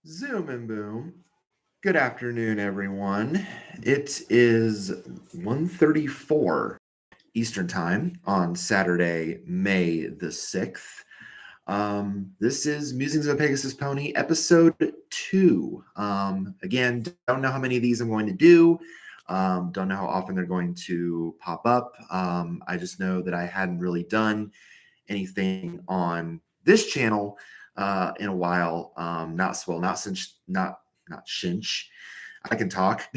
Zoom and boom. Good afternoon, everyone. It is 1:34 Eastern Time on Saturday, May the 6th. This is Musings of a Pegasus Pony, episode 2. Again, don't know how many of these I'm going to do. Don't know how often they're going to pop up. I just know that I hadn't really done anything on this channel in a while. Not since not since I can talk.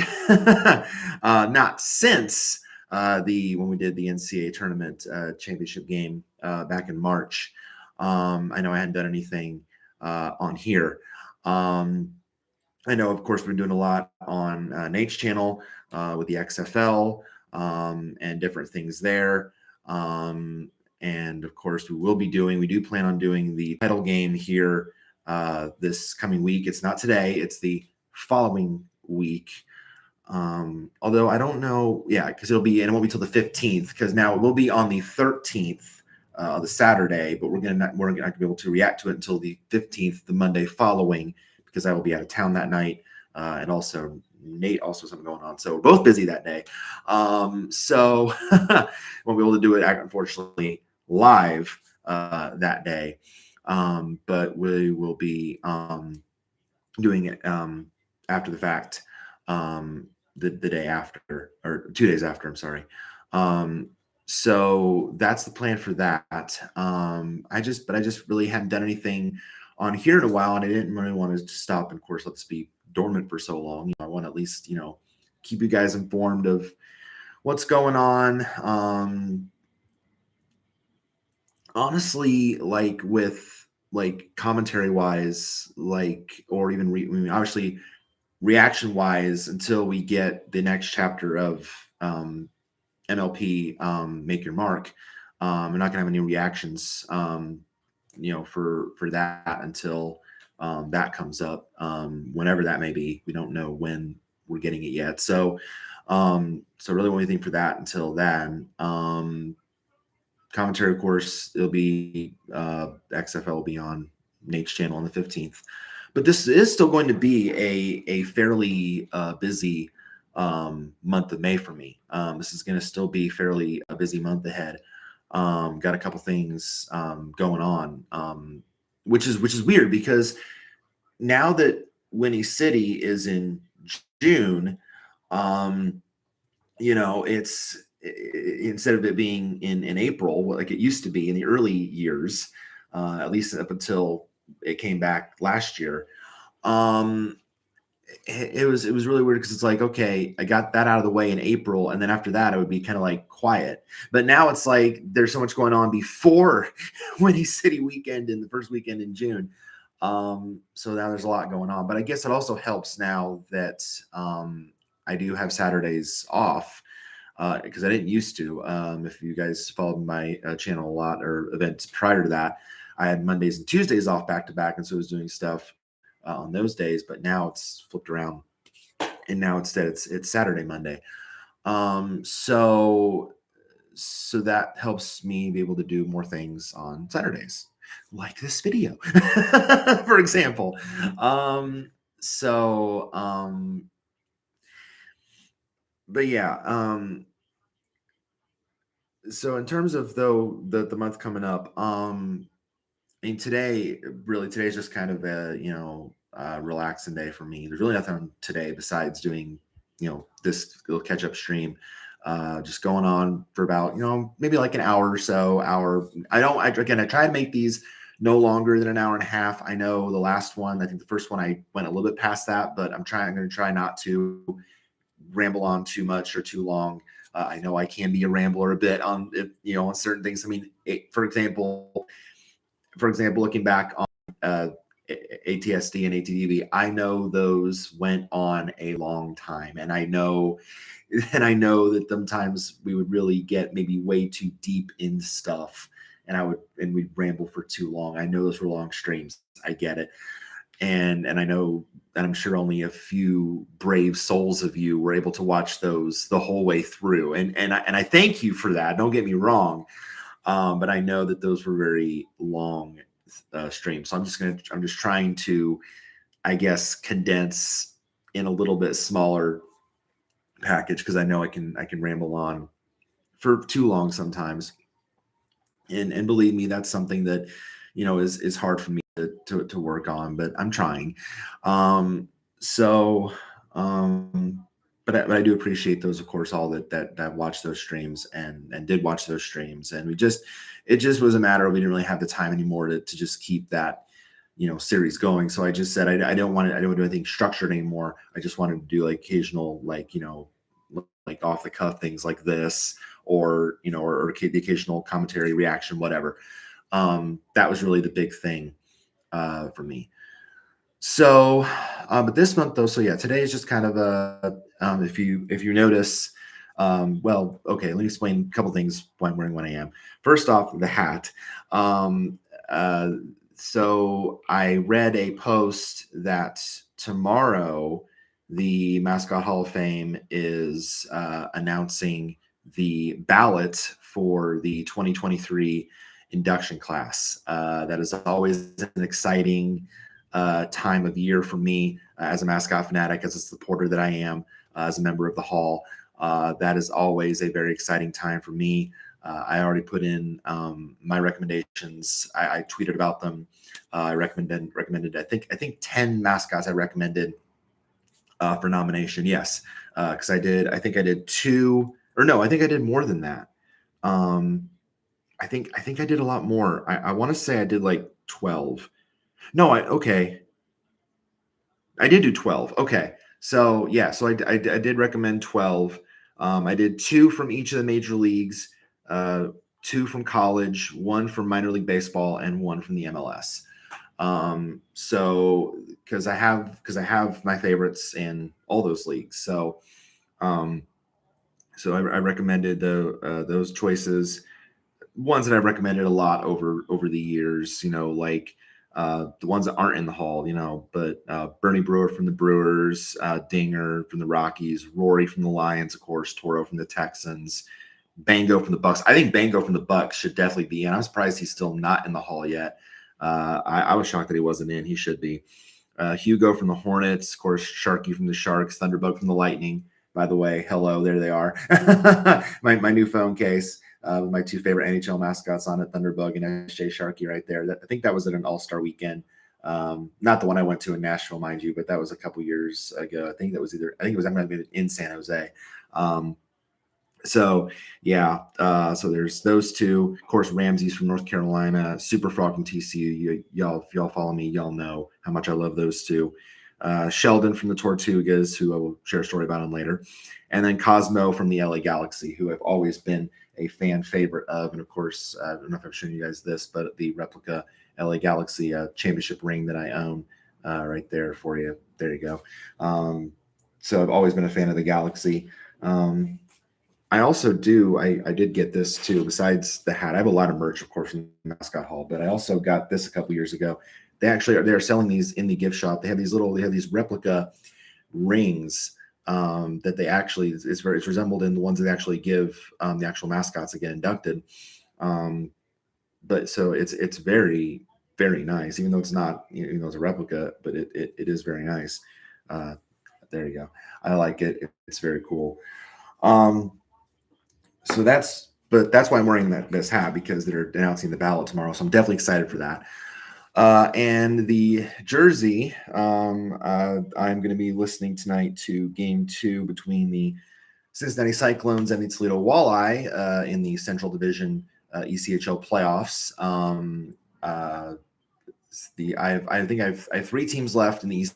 Not since the when we did the NCAA tournament championship game back in March. I know I hadn't done anything on here. I know, of course, we're doing a lot on Nate's channel with the XFL and different things there. And of course, we do plan on doing the title game here this coming week. It's not today, it's the following week. Although I don't know, because it won't be till the 15th, because now it will be on the 13th, the Saturday, but we're not going to be able to react to it until the 15th, the Monday following, because I will be out of town that night, and also Nate also something going on, so we're both busy that day. So won't be able to do it, unfortunately, live that day, but we will be doing it after the fact, the day after, or 2 days after. I'm sorry. So that's the plan for that. I just really hadn't done anything on here in a while, and I didn't really want to stop and, of course, let this be dormant for so long. I want to at least keep you guys informed of what's going on. Honestly, like with commentary wise, or even obviously reaction wise, until we get the next chapter of MLP, Make Your Mark. We're not gonna have any reactions for that until that comes up, whenever that may be. We don't know when we're getting it yet, so really won't anything for that until then. Commentary, of course, it'll be XFL will be on Nate's channel on the 15th, but this is still going to be a fairly busy month of May for me. This is going to still be fairly a busy month ahead. Got a couple things going on, which is weird, because now that Winnie City is in June, it's instead of it being in April, like it used to be in the early years, at least up until it came back last year. It was really weird, because it's like, okay, I got that out of the way in April, and then after that it would be kind of like quiet. But now it's like there's so much going on before Winnie City weekend in the first weekend in June. So now there's a lot going on. But I guess it also helps now that I do have Saturdays off, because I didn't used to. If you guys followed my channel a lot, or events prior to that, I had Mondays and Tuesdays off back to back, and so I was doing stuff on those days. But now it's flipped around, and now instead it's Saturday, Monday. So that helps me be able to do more things on Saturdays, like this video, for example. But yeah. So in terms of, though, the month coming up, I mean, today's just kind of a relaxing day for me. There's really nothing on today besides doing this little catch up stream, just going on for about maybe like an hour or so. I try to make these no longer than an hour and a half. I know the last one, I think the first one, I went a little bit past that, but I'm going to try not to ramble on too much or too long. I know I can be a rambler a bit on on certain things. I mean, for example, looking back on ATSD and ATDB, I know those went on a long time, and I know that sometimes we would really get maybe way too deep in stuff, and we'd ramble for too long. I know those were long streams. I get it. And I know, and I'm sure only a few brave souls of you were able to watch those the whole way through. And I thank you for that. Don't get me wrong. But I know that those were very long streams. So I'm just trying to I guess, condense in a little bit smaller package because I know I can ramble on for too long sometimes. And believe me, that's something that is hard for me to work on, but I'm trying. Um, so, but I do appreciate those, of course, all that watched those streams and did watch those streams, and it just was a matter of we didn't really have the time anymore to just keep that series going. So I just said I don't want to I don't do anything structured anymore. I just wanted to do like occasional like off the cuff things like this, or or the occasional commentary reaction, whatever. That was really the big thing for me. So, but this month though, so yeah, today is just kind of a if you notice, well, okay, let me explain a couple things why I'm wearing what I am. First off, the hat. Um, uh, so I read a post that tomorrow the Mascot Hall of Fame is announcing the ballot for the 2023 induction class. That is always an exciting time of year for me as a mascot fanatic, as a supporter that I am, as a member of the hall. That is always a very exciting time for me. I already put in my recommendations. I tweeted about them. I recommended I think 10 mascots I recommended for nomination. Yes, because I think I did two, or no, I think I did more than that. I think I did a lot more. I want to say I did like 12. No, okay. I did do 12. Okay. So yeah, so I did recommend 12. I did two from each of the major leagues, uh, two from college, one from minor league baseball, and one from the MLS. So because I have my favorites in all those leagues. Um, so I recommended those choices, ones that I've recommended a lot over the years, like the ones that aren't in the hall, but Bernie Brewer from the Brewers, Dinger from the Rockies, Rory from the Lions, of course, Toro from the Texans, Bango from the Bucks. I think Bango from the Bucks should definitely be in. I'm surprised he's still not in the hall yet. I was shocked that he wasn't in. He should be. Hugo from the Hornets, of course, Sharky from the Sharks, Thunderbug from the Lightning. By the way, hello, there they are. my new phone case with my two favorite NHL mascots on it, Thunderbug and SJ Sharky right there. I think that was at an All-Star weekend. Not the one I went to in Nashville, mind you, but that was a couple years ago. I think it was in San Jose. So yeah, so there's those two. Of course, Ramsey's from North Carolina, Super Frog from TCU. If y'all follow me, y'all know how much I love those two. Sheldon from the Tortugas, who I will share a story about him later, and then Cosmo from the LA Galaxy, who I've always been a fan favorite of. And of course, I don't know if I've shown you guys this, but the replica LA Galaxy championship ring that I own right there for you. There you go. So I've always been a fan of the Galaxy. I also I did get this too, besides the hat. I have a lot of merch, of course, from the Mascot Hall, but I also got this a couple years ago. They're selling these in the gift shop. They have these replica rings that they actually, it's resembled in the ones that they actually give the actual mascots that get inducted. But so it's very, very nice, even though it's not, it's a replica, but it is very nice. There you go. I like it. It's very cool. So that's why I'm wearing this hat, because they're announcing the ballot tomorrow. So I'm definitely excited for that. And the jersey, I'm going to be listening tonight to Game 2 between the Cincinnati Cyclones and the Toledo Walleye in the Central Division ECHL playoffs. I have three teams left in the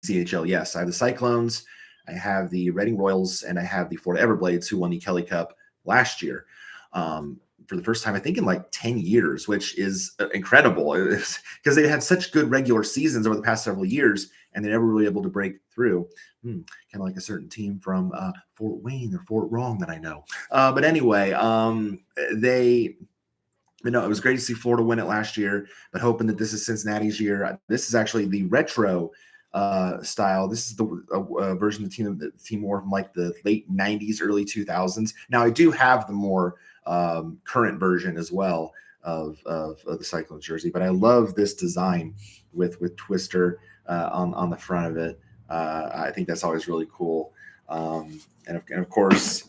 ECHL. Yes, I have the Cyclones, I have the Reading Royals, and I have the Florida Everblades, who won the Kelly Cup last year for the first time, I think, in like 10 years, which is incredible, because they had such good regular seasons over the past several years, and they're never really able to break through. Kind of like a certain team from Fort Wayne or Fort Wrong that I know. But anyway, it was great to see Florida win it last year, but hoping that this is Cincinnati's year. This is actually the retro style. This is the version of the team wore from like the late 90s, early 2000s. Now I do have the more current version as well, of the Cyclone jersey. But I love this design with Twister on the front of it. I think that's always really cool. And of course,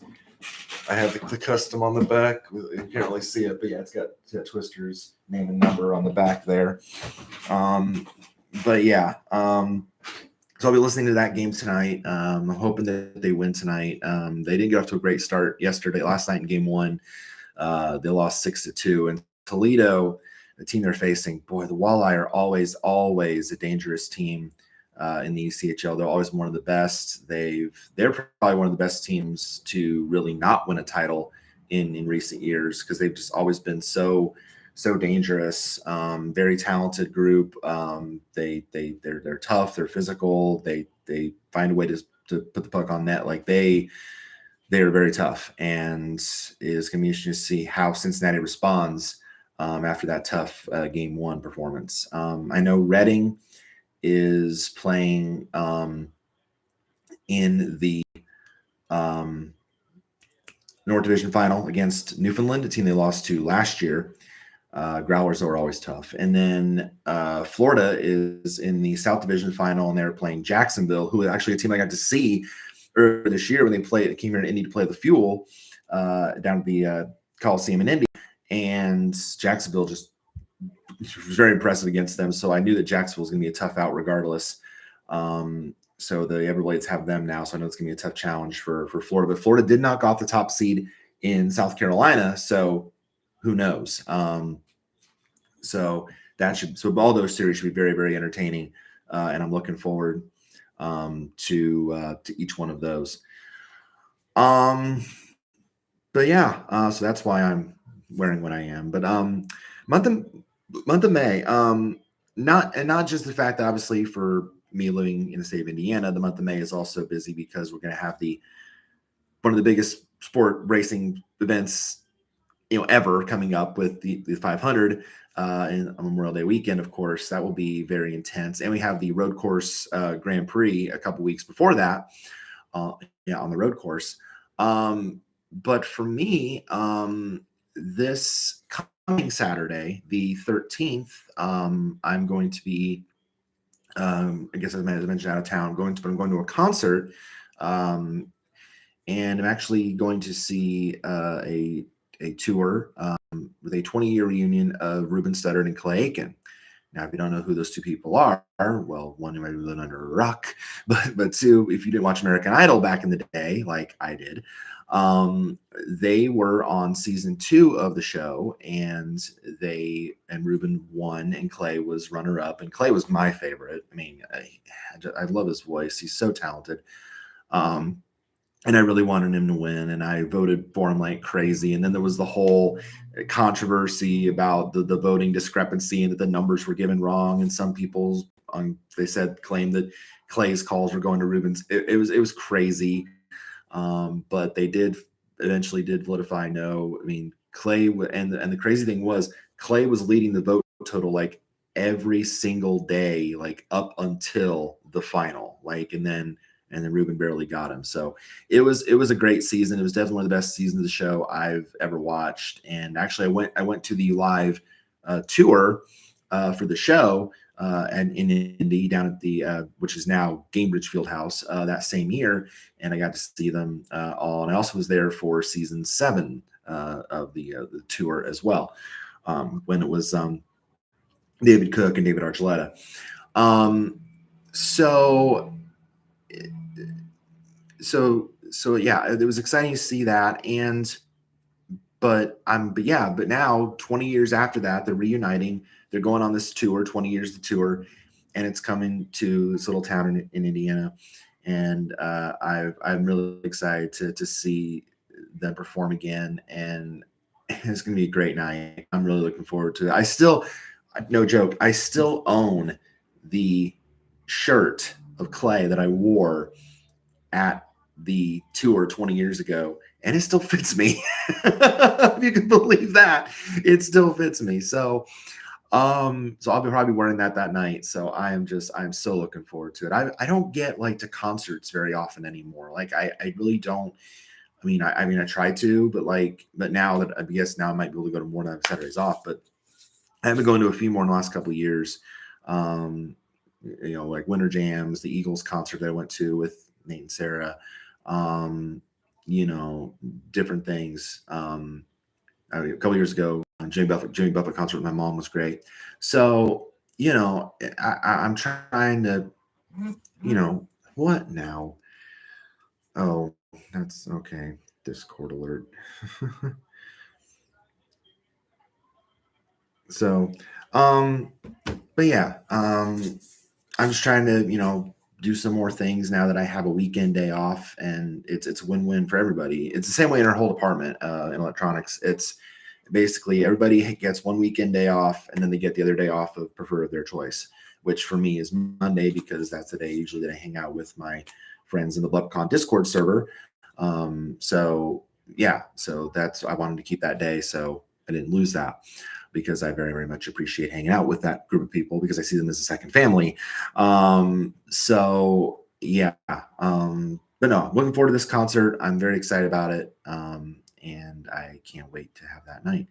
I have the custom on the back. You can't really see it, but yeah, it's got Twister's name and number on the back there. But yeah, so I'll be listening to that game tonight. I'm hoping that they win tonight. They didn't get off to a great start last night in game one. They lost 6-2. And Toledo, the team they're facing, boy, the Walleye are always a dangerous team in the ECHL. They're always one of the best. They're probably one of the best teams to really not win a title in recent years because they've just always been so dangerous. Very talented group. They're tough. They're physical. They find a way to put the puck on net. Like they are very tough, and it's going to be interesting to see how Cincinnati responds after that tough game one performance. I know Reading is playing in the North Division final against Newfoundland, a team they lost to last year. Growlers are always tough. And then Florida is in the South Division final, and they're playing Jacksonville, who is actually a team I got to see earlier this year when they came here to Indy to play the Fuel down at the Coliseum in Indy. And Jacksonville just was very impressive against them. So I knew that Jacksonville was going to be a tough out regardless. So the Everblades have them now. So I know it's going to be a tough challenge for Florida. But Florida did knock off the top seed in South Carolina. So who knows? So all those series should be very, very entertaining. And I'm looking forward to each one of those. But yeah, so that's why I'm wearing what I am. But month of May, not just the fact that obviously for me living in the state of Indiana, the month of May is also busy because we're going to have one of the biggest sport racing events ever coming up with the 500 in on Memorial Day weekend. Of course, that will be very intense, and we have the road course Grand Prix a couple weeks before that. On the road course. But for me, this coming Saturday, the 13th, I'm going to be, I guess as I mentioned, out of town. I'm going to a concert, and I'm actually going to see a tour with a 20-year reunion of Ruben Studdard and Clay Aiken. Now, if you don't know who those two people are, well, one, you might be living under a rock, but two, if you didn't watch American Idol back in the day, like I did, they were on season 2 of the show, and Ruben won, and Clay was runner-up, and Clay was my favorite. I mean, I love his voice. He's so talented. And I really wanted him to win, and I voted for him like crazy. And then there was the whole controversy about the voting discrepancy and that the numbers were given wrong. And some people, claimed that Clay's calls were going to Ruben's. It was crazy, but they eventually did solidify no. I mean, Clay and the crazy thing was Clay was leading the vote total like every single day, like up until the final, and then Ruben barely got him. So it was a great season. It was definitely one of the best seasons of the show I've ever watched. And actually, I went to the live tour for the show and in Indy down at the which is now Gainbridge Fieldhouse that same year, and I got to see them all. And I also was there for season 7 of the tour as well, when it was David Cook and David Archuleta. So yeah, it was exciting to see that. But now 20 years after that, they're reuniting. They're going on this tour, 20 years of the tour, and it's coming to this little town in Indiana. And I'm really excited to see them perform again. And it's going to be a great night. I'm really looking forward to it. No joke, I still own the shirt of Clay that I wore at the tour 20 years ago, and it still fits me. If you can believe that, it still fits me. So I'll be probably wearing that night. So I'm so looking forward to it. I don't get to concerts very often anymore. I really don't. I try to, but now that I guess now I might be able to go to more than Saturdays off, but I have been going to a few more in the last couple of years. Um, like Winter Jams, the Eagles concert that I went to with Nate and Sarah, um, you know, different things. A couple years ago, Jimmy Buffett concert with my mom was great. So, I'm trying to, what now? Oh, that's okay. Discord alert. So, um, but yeah, I'm just trying to, do some more things now that I have a weekend day off, and it's a win-win for everybody. It's the same way in our whole department in electronics. It's basically everybody gets one weekend day off, and then they get the other day off of prefer of their choice, which for me is Monday because that's the day usually that I hang out with my friends in the BlubCon Discord server. So yeah, so that's I wanted to keep that day, so I didn't lose that because I very, very much appreciate hanging out with that group of people because I see them as a second family. So yeah, but no, looking forward to this concert. I'm very excited about it. And I can't wait to have that night.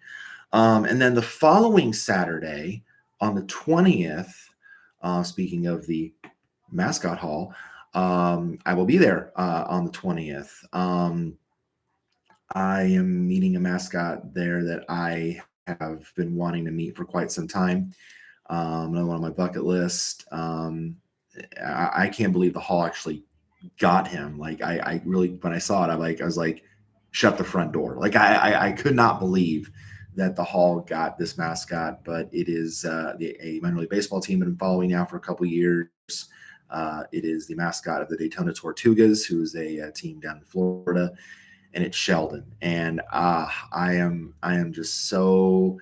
And then the following Saturday on the 20th, speaking of the mascot hall, I will be there on the 20th. I am meeting a mascot there that I have been wanting to meet for quite some time. Another one on my bucket list. I can't believe the hall actually got him. Like I really, when I saw it, I was like, shut the front door. Like I could not believe that the hall got this mascot, but it is a minor league baseball team I've been following now for a couple years. It is the mascot of the Daytona Tortugas, who's a team down in Florida, and it's Sheldon. And I am just so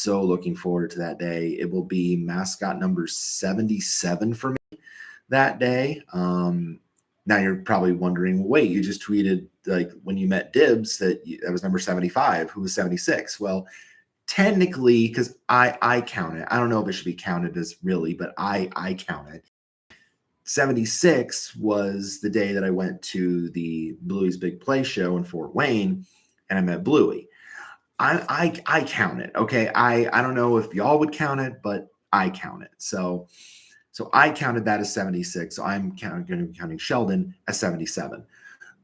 looking forward to that day. It will be mascot number 77 for me that day. Now you're probably wondering, wait, you just tweeted like when you met Dibs that was number 75, who was 76. Well, technically, because I count it. I don't know if it should be counted as really, but I count it. 76 was the day that I went to the Bluey's Big Play show in Fort Wayne and I met Bluey. I count it. Okay. I don't know if y'all would count it, but I count it. So I counted that as 76. So I'm going to be counting Sheldon as 77.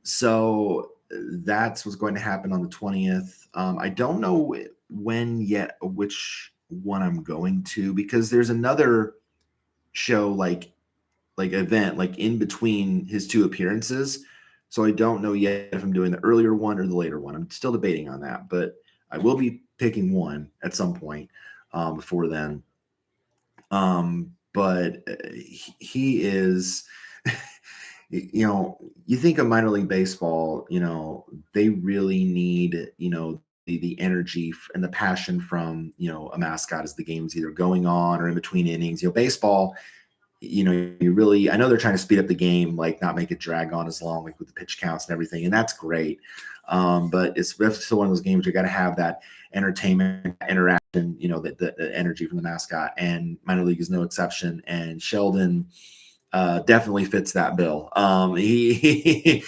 So that's what's going to happen on the 20th. I don't know when yet which one I'm going to because there's another show like event like in between his two appearances. So I don't know yet if I'm doing the earlier one or the later one. I'm still debating on that, but I will be picking one at some point before then. But he is, you think of minor league baseball, they really need, the energy and the passion from, a mascot as the game's either going on or in between innings. Baseball, you really, I know they're trying to speed up the game, like not make it drag on as long, like with the pitch counts and everything, and that's great. But it's still one of those games you got to have that entertainment, interaction, the energy from the mascot, and minor league is no exception. And Sheldon definitely fits that bill. He's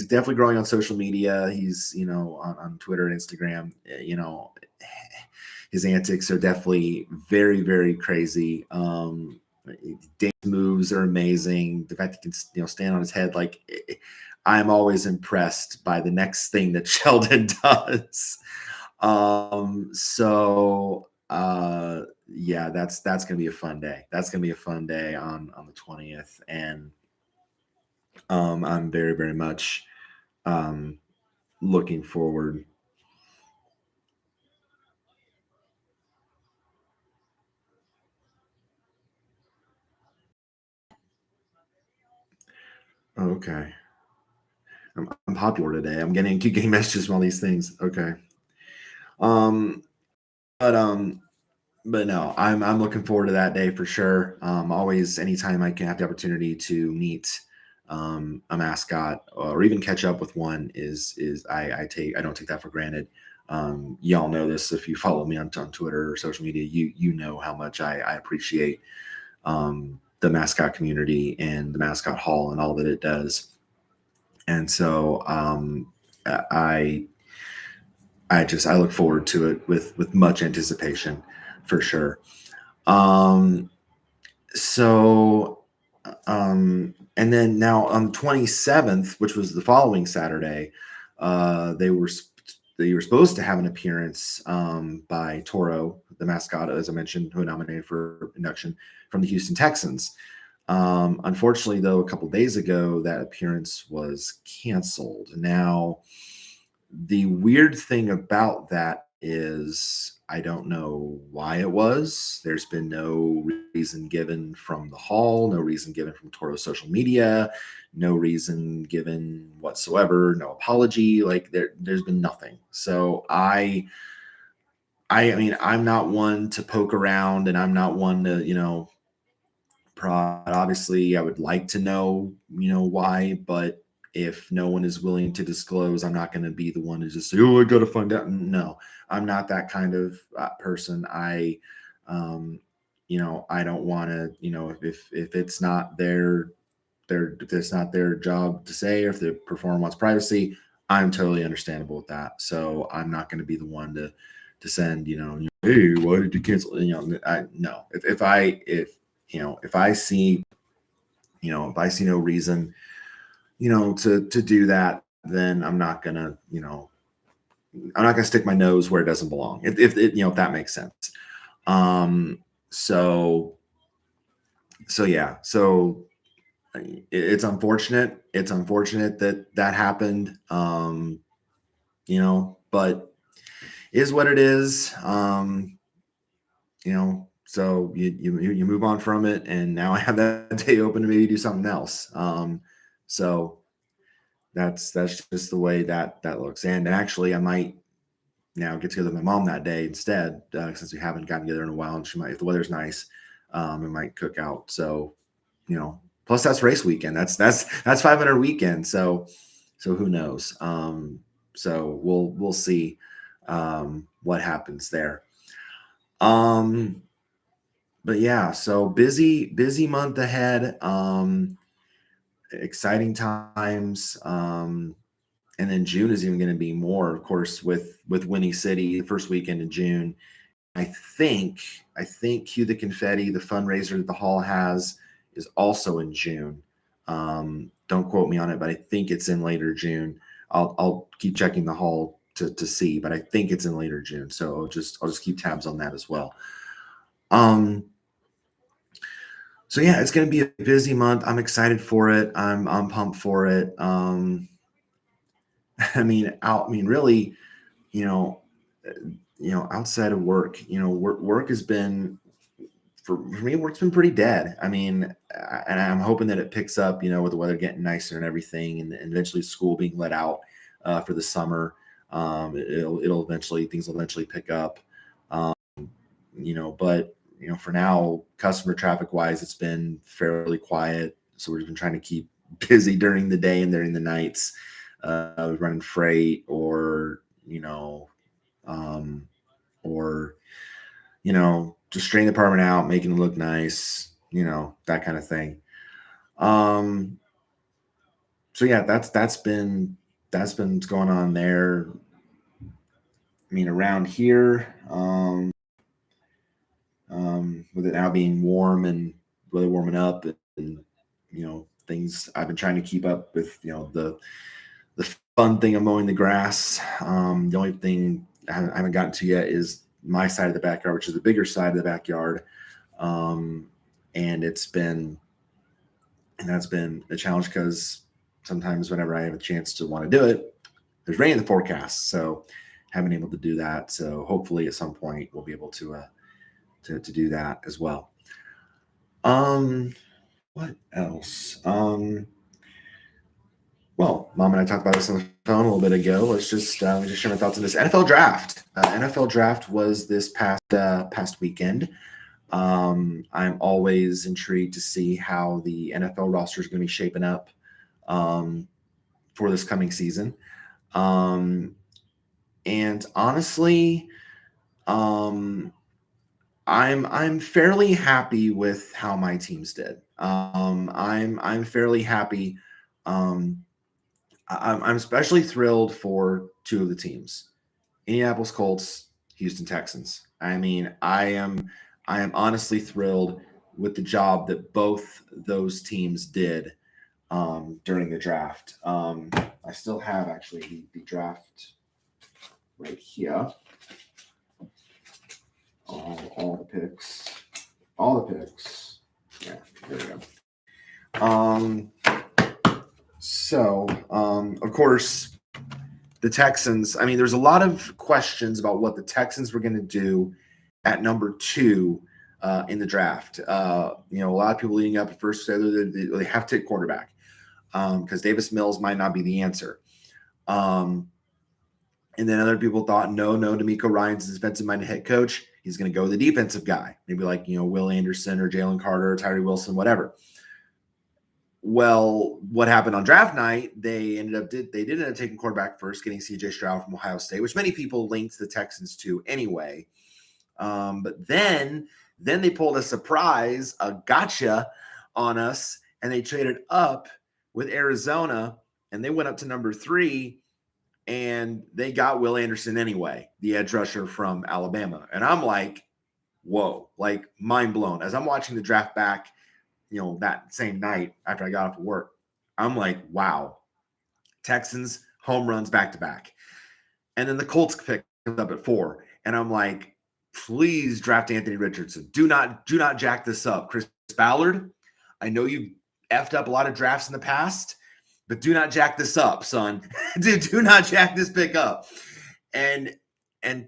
definitely growing on social media. He's on Twitter and Instagram. His antics are definitely very, very crazy. Dance moves are amazing. The fact he can stand on his head, like I'm always impressed by the next thing that Sheldon does. Yeah, that's gonna be a fun day. That's gonna be a fun day on the 20th, and I'm very, very much looking forward. Okay. I'm popular today. Keep getting messages from all these things. Okay. Um, but no, I'm looking forward to that day for sure. Always, anytime I can have the opportunity to meet a mascot or even catch up with one is I don't take that for granted. Y'all know this if you follow me on Twitter or social media. You know how much I appreciate the mascot community and the mascot hall and all that it does. And so I I look forward to it with much anticipation for sure. Um, so and then now on the 27th, which was the following Saturday, they were supposed to have an appearance by Toro, the mascot, as I mentioned, who nominated for induction from the Houston Texans. Unfortunately, though, a couple days ago, that appearance was canceled. Now, the weird thing about that is I don't know why it was. There's been no reason given from the hall, no reason given from Toro's social media, no reason given whatsoever, no apology. Like there's been nothing. So I mean, I'm not one to poke around and I'm not one to, prod. Obviously, I would like to know, why, but if no one is willing to disclose, I'm not going to be the one to just say, "Oh, I got to find out." No, I'm not that kind of person. Um, I don't want to, if it's not if it's not their job to say, or if the performer wants privacy, I'm totally understandable with that. So I'm not going to be the one to send, hey, why did you cancel? I no. If I see, if I see no reason, to do that, then I'm not gonna stick my nose where it doesn't belong. If that makes sense. Um, so yeah. So it's unfortunate. It's unfortunate that that happened. But is what it is. So you move on from it, and now I have that day open to maybe do something else. So that's just the way that looks. And actually, I might now get together with my mom that day instead, since we haven't gotten together in a while. And she might, if the weather's nice, we might cook out. So, plus that's race weekend. That's 500 weekend. So who knows? So we'll see what happens there. Um, but yeah, so busy month ahead. Exciting times. And then June is even going to be more, of course, with Winnie City, the first weekend in June. I think Cue the Confetti, the fundraiser that the hall has, is also in June. Don't quote me on it, but I think it's in later June. I'll keep checking the hall to see, but I think it's in later June. So I'll just keep tabs on that as well. Um, so yeah, it's going to be a busy month. I'm excited for it. I'm pumped for it. I mean, really, you know, outside of work, work has been for me, work's been pretty dead. I mean, and I'm hoping that it picks up, with the weather getting nicer and everything, and eventually school being let out for the summer. It'll eventually things will eventually pick up. Um, but for now, customer traffic wise, it's been fairly quiet. So we've been trying to keep busy during the day and during the nights, running freight um, or just straightening the apartment out, making it look nice, that kind of thing. Um, so yeah, that's been what's going on there. I mean, around here, with it now being warm and weather warming up, and things I've been trying to keep up with, the fun thing of mowing the grass. The only thing I haven't gotten to yet is my side of the backyard, which is the bigger side of the backyard. Um, and that's been a challenge because sometimes whenever I have a chance to want to do it, there's rain in the forecast. So haven't been able to do that. So hopefully at some point we'll be able to do that as well. Um, what else? Well, Mom and I talked about this on the phone a little bit ago. Let's just share my thoughts on this NFL draft. NFL draft was this past weekend. I'm always intrigued to see how the NFL roster is going to be shaping up um, for this coming season. Um, and honestly, um, I'm fairly happy with how my teams did. I'm fairly happy. Um, I'm especially thrilled for two of the teams, Indianapolis Colts, Houston Texans. I mean, I am honestly thrilled with the job that both those teams did during the draft. I still have actually the draft right here. All the picks. All the picks. Yeah, there we go. Of course, the Texans, I mean, there's a lot of questions about what the Texans were going to do at number 2 in the draft. A lot of people leading up at first said they have to take quarterback because Davis Mills might not be the answer. And then other people thought, no, D'Amico Ryan's the defensive-minded head coach. He's going to go with the defensive guy, maybe like, Will Anderson or Jalen Carter or Tyree Wilson, whatever. Well, what happened on draft night, they did end up taking quarterback first, getting C.J. Stroud from Ohio State, which many people linked the Texans to anyway. But then they pulled a surprise, a gotcha on us, and they traded up with Arizona, and they went up to number 3, and they got Will Anderson anyway, the edge rusher from Alabama. And I'm like, whoa, like mind blown. As I'm watching the draft back, that same night after I got off of work, I'm like, wow, Texans home runs back to back. And then the Colts picked up at 4. And I'm like, please draft Anthony Richardson. Do not jack this up. Chris Ballard, I know you effed up a lot of drafts in the past, but do not jack this up, son. do not jack this pick up. And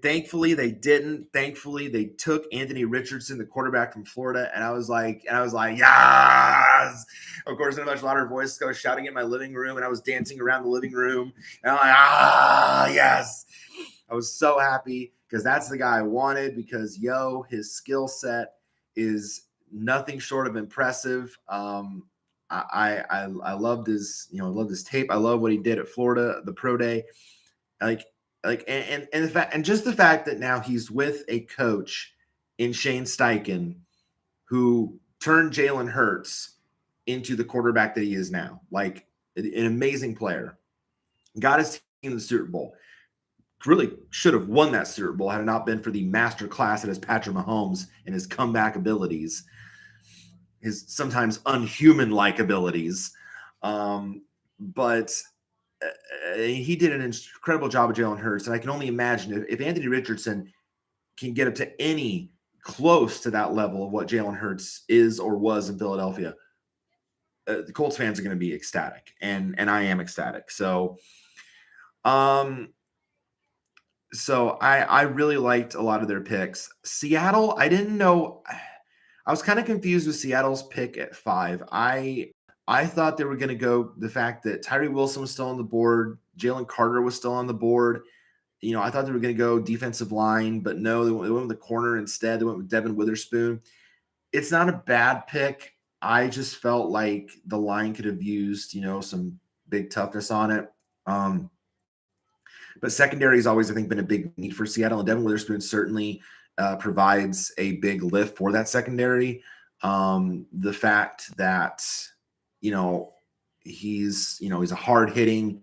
thankfully they didn't. Thankfully they took Anthony Richardson, the quarterback from Florida, and I was like, yes. Of course, in a much louder voice, I was shouting in my living room, and I was dancing around the living room, and I'm like, yes. I was so happy because that's the guy I wanted. Because his skill set is nothing short of impressive. I loved his loved his tape. I love what he did at Florida, the pro day, and the fact, and just the fact that now he's with a coach in Shane Steichen who turned Jalen Hurts into the quarterback that he is now, like an amazing player, got his team to the Super Bowl. Really should have won that Super Bowl had it not been for the master class that is Patrick Mahomes and his comeback abilities, his sometimes unhuman-like abilities. But he did an incredible job of Jalen Hurts, and I can only imagine if Anthony Richardson can get up to any close to that level of what Jalen Hurts is or was in Philadelphia, the Colts fans are going to be ecstatic, and I am ecstatic. So I really liked a lot of their picks. Seattle, I didn't know. I was kind of confused with Seattle's pick at 5. I thought they were going to go the fact that Tyree Wilson was still on the board, Jalen Carter was still on the board. I thought they were going to go defensive line, but no, they went with the corner instead. They went with Devin Witherspoon. It's not a bad pick. I just felt like the line could have used, some big toughness on it. But secondary has always, I think, been a big need for Seattle, and Devin Witherspoon certainly provides a big lift for that secondary. The fact that, he's a hard-hitting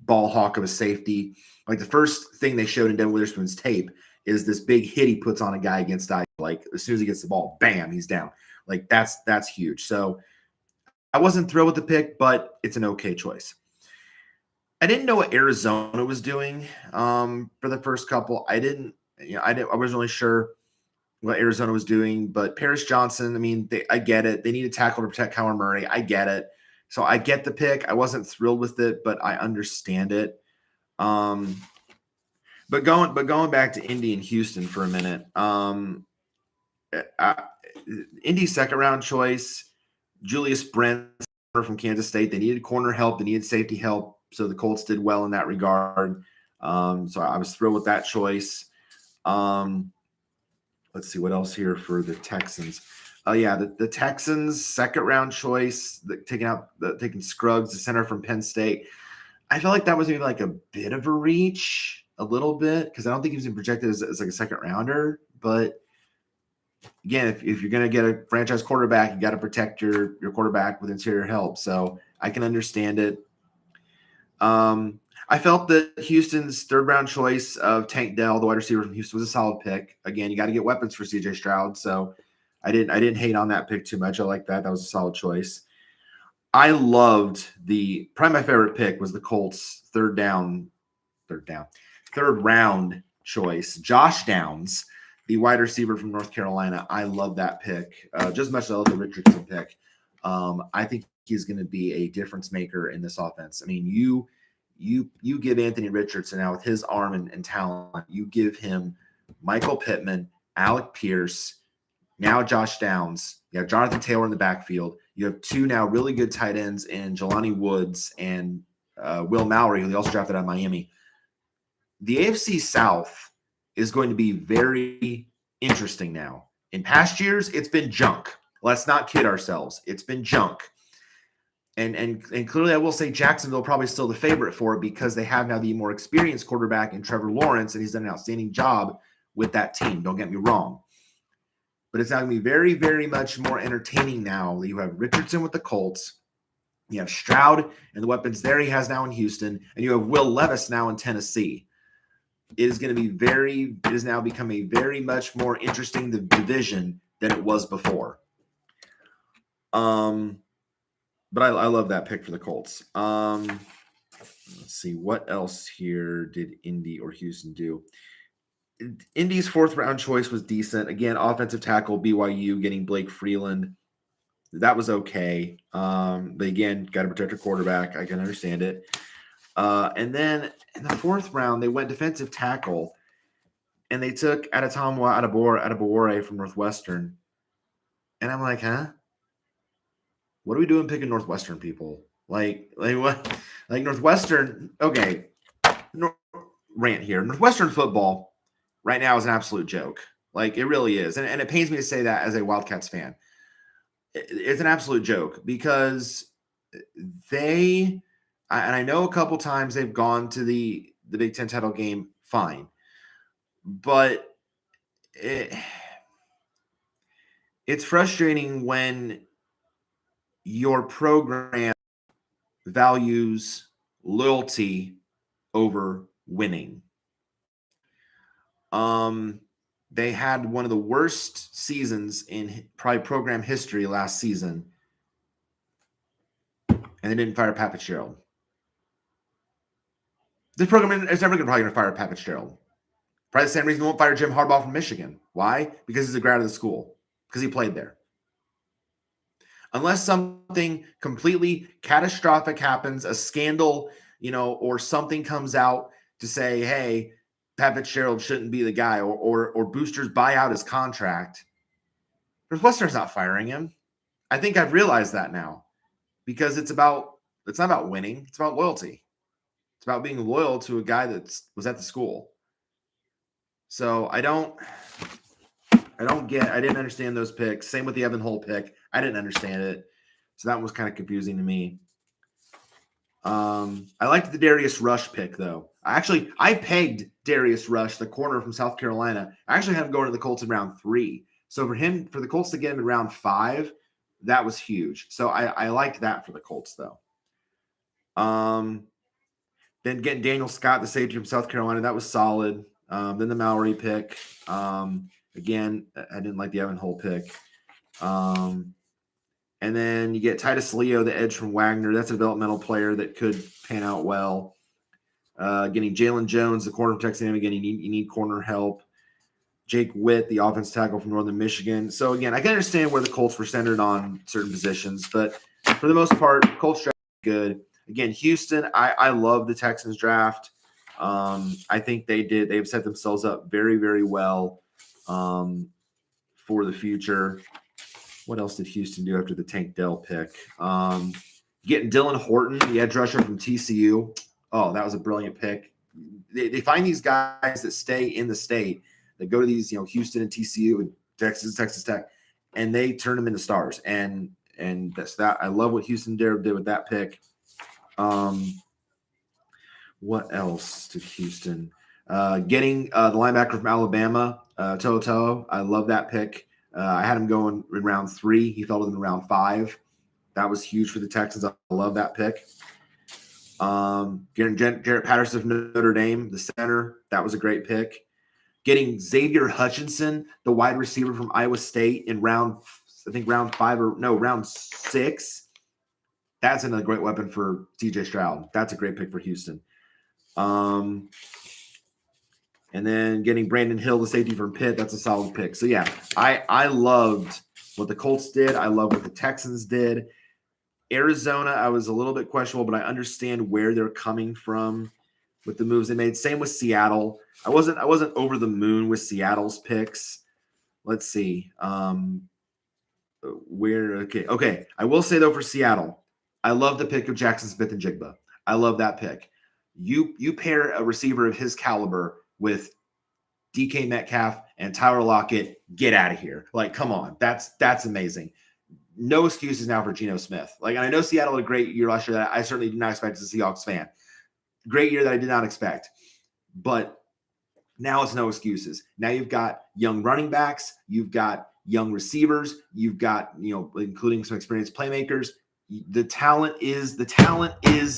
ball hawk of a safety. Like the first thing they showed in Devin Witherspoon's tape is this big hit he puts on a guy against I. Like as soon as he gets the ball, bam, he's down. Like that's huge. So I wasn't thrilled with the pick, but it's an okay choice. I didn't know what Arizona was doing for the first couple. I wasn't really sure what Arizona was doing, but Paris Johnson, I mean, I get it. They need a tackle to protect Kyler Murray. I get it. So I get the pick. I wasn't thrilled with it, but I understand it. But going back to Indy and Houston for a minute. Indy's second round choice, Julius Brent from Kansas State. They needed corner help. They needed safety help. So the Colts did well in that regard. So I was thrilled with that choice. Let's see what else here for the Texans. The Texans second round choice, taking Scruggs, the center from Penn State. I felt like that was maybe like a bit of a reach, a little bit, because I don't think he was projected as like a second rounder. But again, if you're going to get a franchise quarterback, you got to protect your quarterback with interior help. So I can understand it. I felt that Houston's third round choice of Tank Dell, the wide receiver from Houston, was a solid pick. Again, you got to get weapons for CJ Stroud, so I didn't hate on that pick too much. I like that. That was a solid choice. I loved probably my favorite pick was the Colts third round choice, Josh Downs, the wide receiver from North Carolina. I love that pick just as much as I love the Richardson pick. I think he's going to be a difference maker in this offense. I mean, you give Anthony Richardson now with his arm and talent, you give him Michael Pittman, Alec Pierce, now Josh Downs. You have Jonathan Taylor in the backfield. You have two now really good tight ends in Jelani Woods and Will Mallory, who they also drafted out of Miami. The AFC South is going to be very interesting now. In past years, it's been junk. Let's not kid ourselves. It's been junk. And clearly, I will say Jacksonville probably still the favorite for it because they have now the more experienced quarterback in Trevor Lawrence, and he's done an outstanding job with that team. Don't get me wrong. But it's now going to be very, very much more entertaining now that you have Richardson with the Colts. You have Stroud and the weapons there he has now in Houston, and you have Will Levis now in Tennessee. It is going to be it has now become a very much more interesting division than it was before. But I love that pick for the Colts. Let's see, what else here did Indy or Houston do? Indy's fourth round choice was decent. Again, offensive tackle, BYU, getting Blake Freeland. That was okay. But again, got to protect your quarterback. I can understand it. And then in the fourth round, they went defensive tackle, and they took Adetomiwa Adebawore from Northwestern. And I'm like, huh? What are we doing picking Northwestern people? Like what? Like Northwestern, okay. Rant here. Northwestern football right now is an absolute joke. Like it really is. And it pains me to say that as a Wildcats fan. It's an absolute joke because and I know a couple times they've gone to the Big Ten title game, fine. But it's frustrating when your program values loyalty over winning. They had one of the worst seasons in probably program history last season, and they didn't fire Pat Fitzgerald. This program is never probably going to fire Pat Fitzgerald. Probably the same reason they won't fire Jim Harbaugh from Michigan. Why? Because he's a grad of the school. Because he played there. Unless something completely catastrophic happens, a scandal, or something comes out to say, hey, Pat Fitzgerald shouldn't be the guy, or boosters buy out his contract, Northwestern's not firing him. I think I've realized that now because it's not about winning. It's about loyalty. It's about being loyal to a guy that was at the school. So I didn't understand those picks. Same with the Evan Hull pick. I didn't understand it. So that was kind of confusing to me. I liked the Darius Rush pick, though. I pegged Darius Rush, the corner from South Carolina. I actually had him going to the Colts in round 3. So for the Colts to get him in round 5, that was huge. So I liked that for the Colts, though. Then getting Daniel Scott, the safety from South Carolina, that was solid. Then the Mallory pick. Again, I didn't like the Evan Hull pick. And then you get Titus Leo, the edge from Wagner. That's a developmental player that could pan out well. Getting Jalen Jones, the corner from Texas A&M. Again, you need corner help. Jake Witt, the offense tackle from Northern Michigan. So, again, I can understand where the Colts were centered on certain positions. But for the most part, Colts draft good. Again, Houston, I love the Texans draft. I think they've set themselves up very, very well for the future. What else did Houston do after the Tank Dell pick? Getting Dylan Horton, the edge rusher from TCU. Oh, that was a brilliant pick. They find these guys that stay in the state, that go to these, Houston and TCU and Texas Tech, and they turn them into stars. And that's that. I love what Houston did with that pick. What else did Houston? Getting the linebacker from Alabama, Toto. I love that pick. I had him going in round 3. He fell in round 5. That was huge for the Texans. I love that pick. Jarrett Patterson of Notre Dame, the center, that was a great pick. Getting Xavier Hutchinson, the wide receiver from Iowa State, in round 5 or no, round 6. That's another great weapon for CJ Stroud. That's a great pick for Houston. And then getting Brandon Hill, the safety from Pitt, that's a solid pick. So yeah, I loved what the Colts did. I love what the Texans did. Arizona, I was a little bit questionable, but I understand where they're coming from with the moves they made. Same with Seattle. I wasn't over the moon with Seattle's picks. Let's see. Okay. I will say though, for Seattle, I love the pick of Jackson Smith and Jigba. I love that pick. You pair a receiver of his caliber with DK Metcalf and Tyler Lockett, get out of here. Like, come on. That's amazing. No excuses now for Geno Smith. Like, I know Seattle had a great year last year that I certainly did not expect as a Seahawks fan. Great year that I did not expect. But now it's no excuses. Now you've got young running backs, you've got young receivers, you've got, including some experienced playmakers. The talent is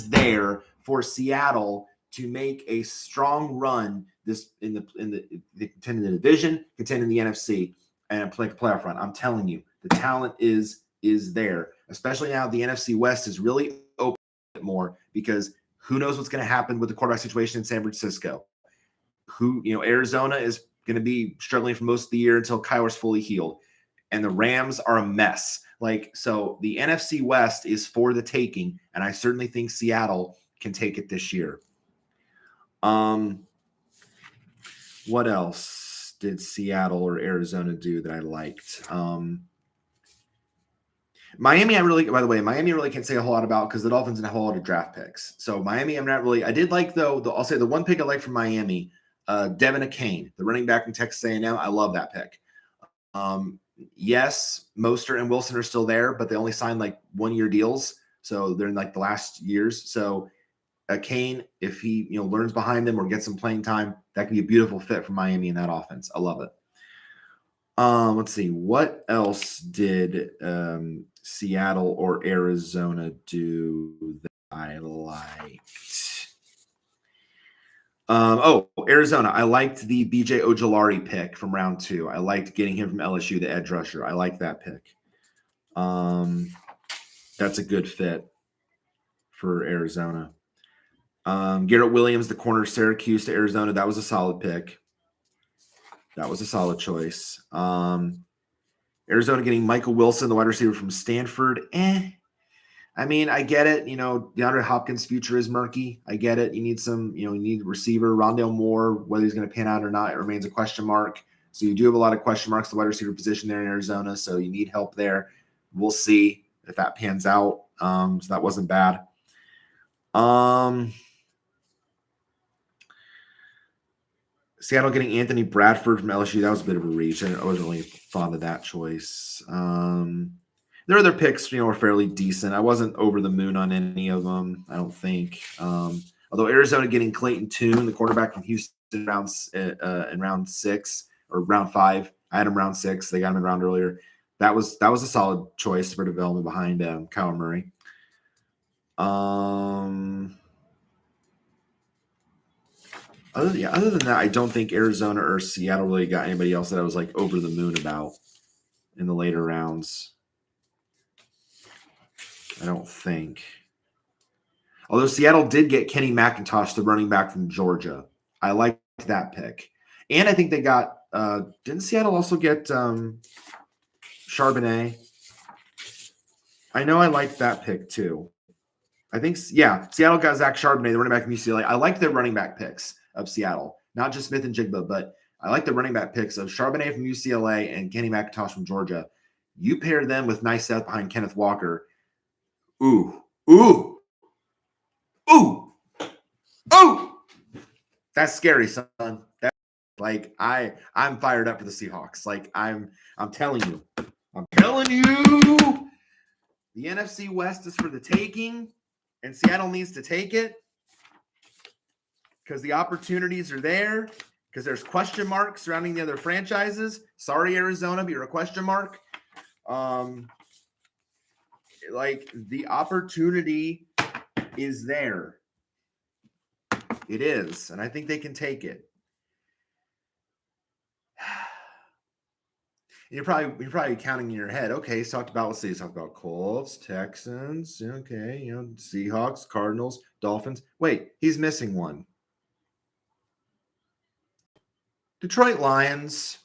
there for Seattle to make a strong run this in the contend in the division, contend in the NFC, and play a playoff run. I'm telling you, the talent is there, especially now the NFC West is really open a bit more, because who knows what's going to happen with the quarterback situation in San Francisco. Arizona is going to be struggling for most of the year until Kyler's fully healed. And the Rams are a mess. So the NFC West is for the taking, and I certainly think Seattle can take it this year. What else did Seattle or Arizona do that I liked? Miami, Miami really can't say a whole lot about, because the Dolphins didn't have a whole lot of draft picks. So Miami, I'm not really. I did like, though, I'll say the one pick I liked from Miami, Devin Achane, the running back from Texas A&M. I love that pick. Yes, Mostert and Wilson are still there, but they only signed 1-year deals, so they're in the last years. So Achane, if he learns behind them or gets some playing time, that could be a beautiful fit for Miami in that offense. I love it. Let's see, what else did Seattle or Arizona do that I liked? Arizona. I liked the BJ Ojulari pick from round 2. I liked getting him from LSU, the edge rusher. I like that pick. That's a good fit for Arizona. Garrett Williams, the corner of Syracuse to Arizona. That was a solid pick. That was a solid choice. Arizona getting Michael Wilson, the wide receiver from Stanford. I mean, I get it. DeAndre Hopkins' future is murky. I get it. You need you need a receiver. Rondale Moore, whether he's going to pan out or not, it remains a question mark. So you do have a lot of question marks at the wide receiver position there in Arizona. So you need help there. We'll see if that pans out. So that wasn't bad. Seattle getting Anthony Bradford from LSU. That was a bit of a reach. I wasn't really fond of that choice. Their other picks, were fairly decent. I wasn't over the moon on any of them, I don't think. Although Arizona getting Clayton Tune, the quarterback from Houston, in round 6 or round 5. I had him round 6. They got him in round earlier. That was a solid choice for development behind Kyler Murray. Other than that, I don't think Arizona or Seattle really got anybody else that I was over the moon about in the later rounds. I don't think. Although Seattle did get Kenny McIntosh, the running back from Georgia. I liked that pick. And I think they got didn't Seattle also get Charbonnet? I know I liked that pick too. I think, Seattle got Zach Charbonnet, the running back from UCLA. I like their running back picks of Seattle, not just Smith and Jigba, but I like the running back picks of Charbonnet from UCLA and Kenny McIntosh from Georgia. You pair them with nice depth behind Kenneth Walker. Ooh. That's scary, son. I'm fired up for the Seahawks. I'm telling you. The NFC West is for the taking, and Seattle needs to take it because the opportunities are there, because there's question marks surrounding the other franchises. Sorry, Arizona, but you're a question mark. The opportunity is there. It is, and I think they can take it. You're probably counting in your head. Okay, he's talked about, let's see, he's talked about Colts, Texans, okay, Seahawks, Cardinals, Dolphins. Wait, he's missing one. Detroit Lions.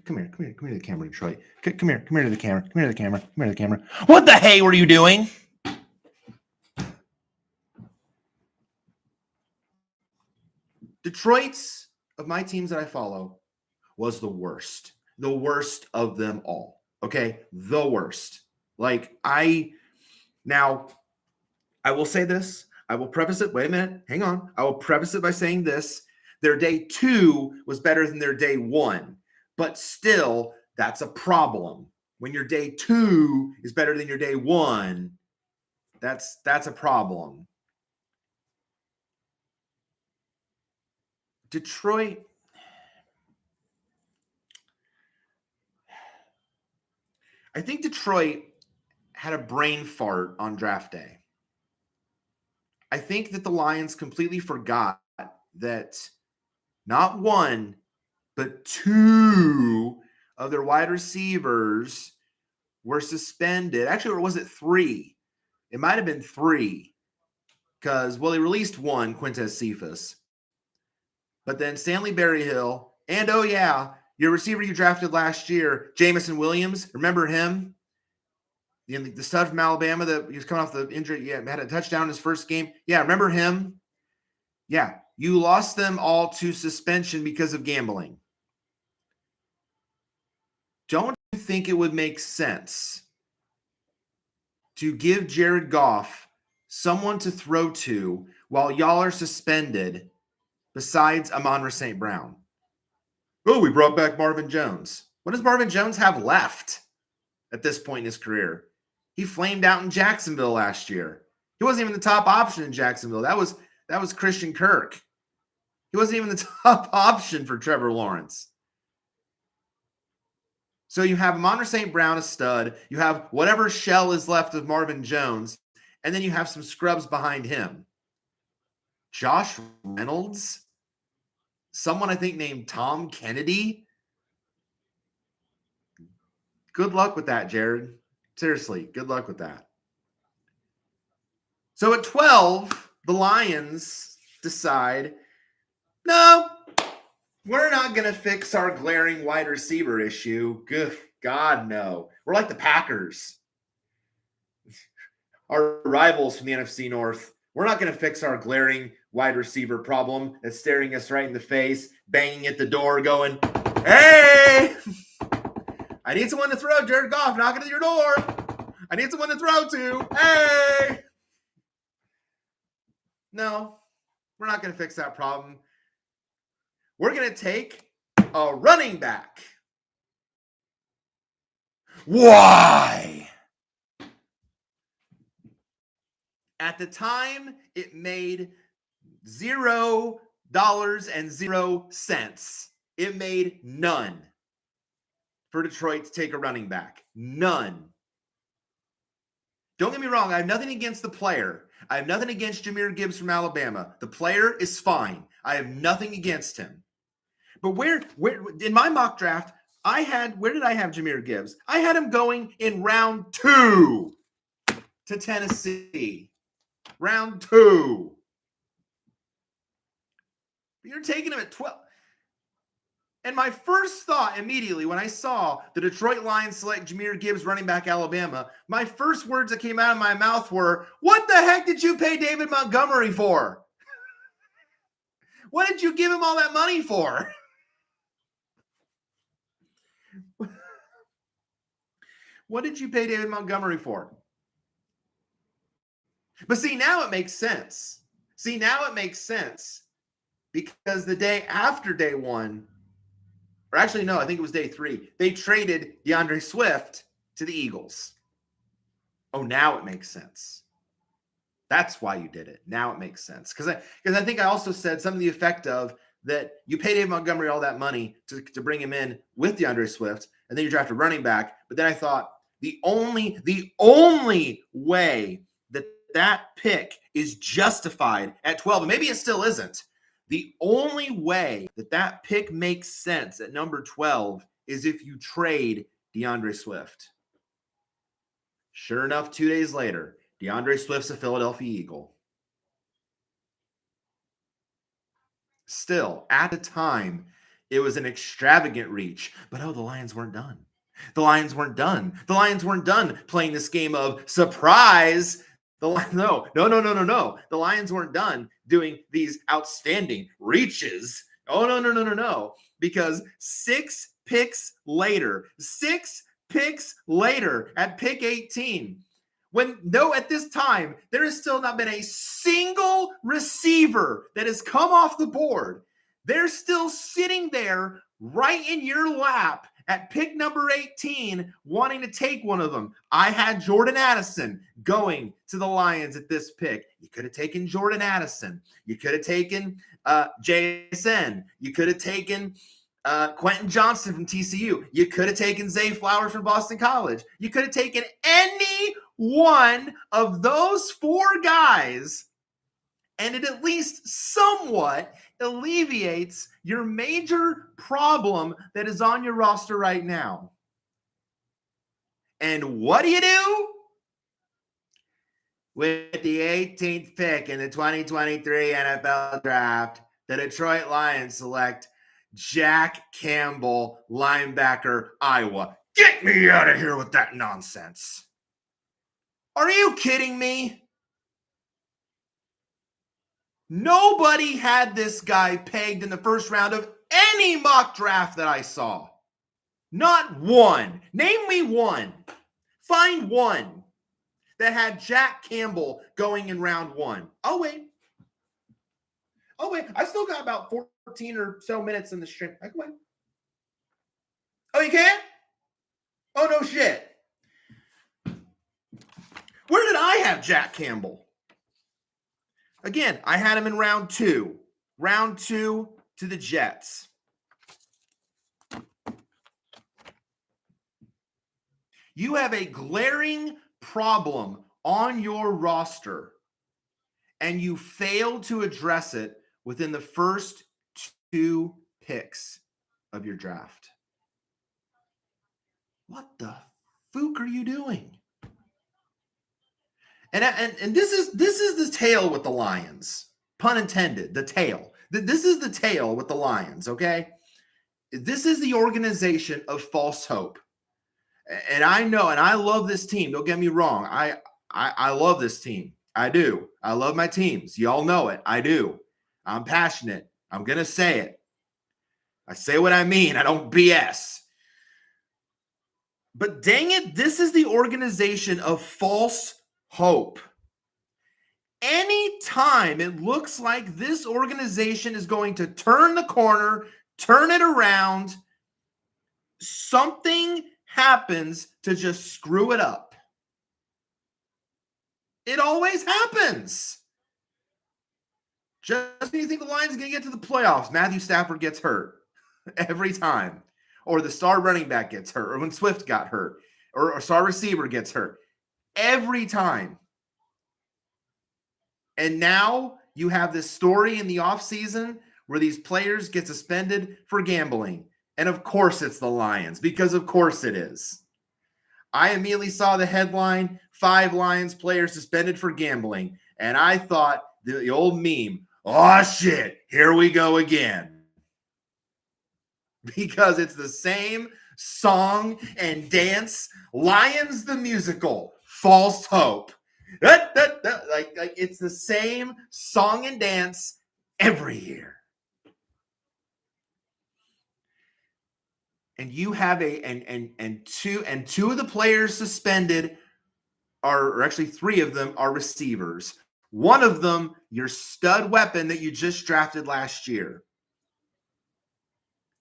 Come here to the camera, Detroit. Come here to the camera. Come here to the camera. What the hey were you doing? Detroit's, of my teams that I follow, was the worst of them all. Okay, the worst. Now, I will say this. I will preface it. Wait a minute. Hang on. I will preface it by saying this. Their day 2 was better than their day 1, but still, that's a problem. When your day 2 is better than your day 1, that's a problem. Detroit. I think Detroit had a brain fart on draft day. I think that the Lions completely forgot that not one, but 2 of their wide receivers were suspended. Actually, or was it 3? It might have been 3 because, well, they released one, Quintez Cephas. But then Stanley Berryhill and, oh, yeah, your receiver you drafted last year, Jamison Williams, remember him? The stud from Alabama that he was coming off the injury, had a touchdown in his first game. Yeah, remember him? Yeah, you lost them all to suspension because of gambling. Don't you think it would make sense to give Jared Goff someone to throw to while y'all are suspended besides Amon-Ra St. Brown? Oh, we brought back Marvin Jones. What does Marvin Jones have left at this point in his career? He flamed out in Jacksonville last year. He wasn't even the top option in Jacksonville. That was Christian Kirk. He wasn't even the top option for Trevor Lawrence. So you have Amon-Ra St. Brown, a stud. You have whatever shell is left of Marvin Jones, and then you have some scrubs behind him. Josh Reynolds, someone I think named Tom Kennedy. Good luck with that, Jared. Seriously, good luck with that. So at 12, the Lions decide, no, we're not going to fix our glaring wide receiver issue. Good God, no. We're like the Packers, our rivals from the NFC North. We're not going to fix our glaring wide receiver problem that's staring us right in the face, banging at the door, going, hey, I need someone to throw. Jared Goff knocking at your door. I need someone to throw to. Hey. No, we're not going to fix that problem. We're going to take a running back. Why? At the time, it made $0.00. It made none for Detroit to take a running back. None. Don't get me wrong. I have nothing against the player. I have nothing against Jahmyr Gibbs from Alabama. The player is fine. I have nothing against him. But where in my mock draft, where did I have Jahmyr Gibbs? I had him going in round 2 to Tennessee. Round 2. You're taking him at 12. And my first thought immediately when I saw the Detroit Lions select Jahmyr Gibbs, running back Alabama, my first words that came out of my mouth were, what the heck did you pay David Montgomery for? What did you give him all that money for? What did you pay David Montgomery for? But see, now it makes sense. Because the day after day 1, or actually, no, I think it was day 3, they traded DeAndre Swift to the Eagles. Oh, now it makes sense. That's why you did it. Now it makes sense. Because I think I also said something to the effect of that you pay David Montgomery all that money to bring him in with DeAndre Swift, and then you draft a running back. But then I thought the only way that that pick is justified at 12, and maybe it still isn't. The only way that that pick makes sense at number 12 is if you trade DeAndre Swift. Sure enough, 2 days later, DeAndre Swift's a Philadelphia Eagle. Still, at the time, it was an extravagant reach. But the Lions weren't done. The Lions weren't done. The Lions weren't done playing this game of surprise. No. The Lions weren't done doing these outstanding reaches. No. Because 6 picks later, at pick 18, at this time, there has still not been a single receiver that has come off the board. They're still sitting there right in your lap at pick number 18, wanting to take one of them. I had Jordan Addison going to the Lions at this pick. You could have taken Jordan Addison. You could have taken JSN. You could have taken Quentin Johnston from TCU. You could have taken Zay Flowers from Boston College. You could have taken any one of those 4 guys, and it at least somewhat alleviates your major problem that is on your roster right now. And what do? With the 18th pick in the 2023 NFL Draft, the Detroit Lions select Jack Campbell, linebacker, Iowa. Get me out of here with that nonsense. Are you kidding me? Nobody had this guy pegged in the first round of any mock draft that I saw. Not one. Name me one. Find one that had Jack Campbell going in round 1. Oh, wait. I still got about 14 or so minutes in the stream. I can wait. Oh, you can't? Oh, no shit. Where did I have Jack Campbell? Again, I had him in round 2. Round 2 to the Jets. You have a glaring problem on your roster, and you fail to address it within the first 2 picks of your draft. What the fuck are you doing? And this is the tale with the Lions. Pun intended, the tale. This is the tale with the Lions, okay? This is the organization of false hope. And I know, and I love this team. Don't get me wrong. I love this team. I do. I love my teams. Y'all know it. I do. I'm passionate. I'm going to say it. I say what I mean. I don't BS. But dang it, this is the organization of false hope. Anytime it looks like this organization is going to turn the corner, turn it around, something happens to just screw it up. It always happens. Just when you think the Lions are going to get to the playoffs, Matthew Stafford gets hurt every time. Or the star running back gets hurt, or when Swift got hurt, or a star receiver gets hurt. Every time. And now you have this story in the offseason where these players get suspended for gambling. And of course it's the Lions, because of course it is. I immediately saw the headline, 5 Lions players suspended for gambling. And I thought, the old meme, oh shit, here we go again. Because it's the same song and dance. Lions the musical, false hope. Like it's the same song and dance every year. And you have two of the players suspended or actually 3 of them are receivers. One of them, your stud weapon that you just drafted last year.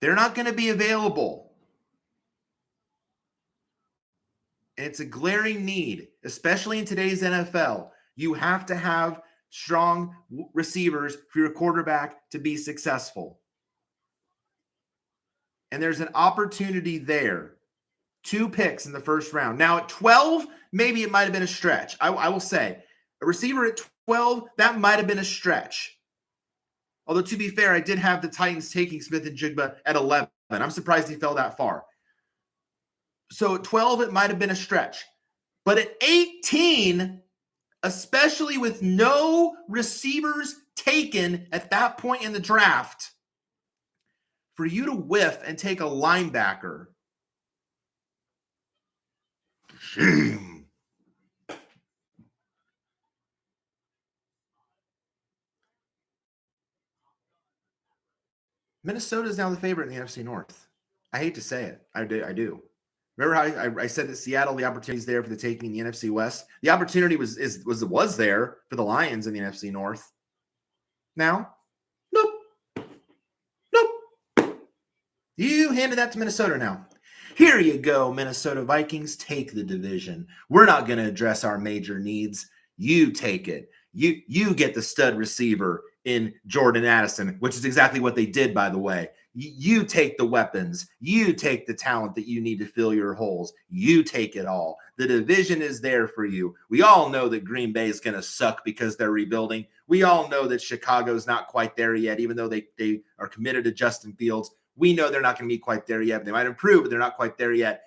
They're not going to be available. And it's a glaring need, especially in today's NFL. You have to have strong receivers for your quarterback to be successful. And there's an opportunity there. 2 picks in the first round. Now at 12, maybe it might have been a stretch. I will say, A receiver at 12, that might have been a stretch. Although, to be fair, I did have the Titans taking Smith-Njigba at 11. I'm surprised he fell that far. So at 12, it might have been a stretch. But at 18, especially with no receivers taken at that point in the draft, for you to whiff and take a linebacker, shame. Minnesota is now the favorite in the NFC North. I hate to say it. I do. Remember how I said that Seattle, the opportunity is there for the taking in the NFC West? The opportunity was there for the Lions in the NFC North. Now, nope. You handed that to Minnesota now. Here you go, Minnesota Vikings. Take the division. We're not going to address our major needs. You take it. You get the stud receiver in Jordan Addison, which is exactly what they did, by the way. You take the weapons. You take the talent that you need to fill your holes. You take it all. The division is there for you. We all know that Green Bay is going to suck because they're rebuilding. We all know that Chicago's not quite there yet, even though they are committed to Justin Fields. We know they're not going to be quite there yet. They might improve, but they're not quite there yet.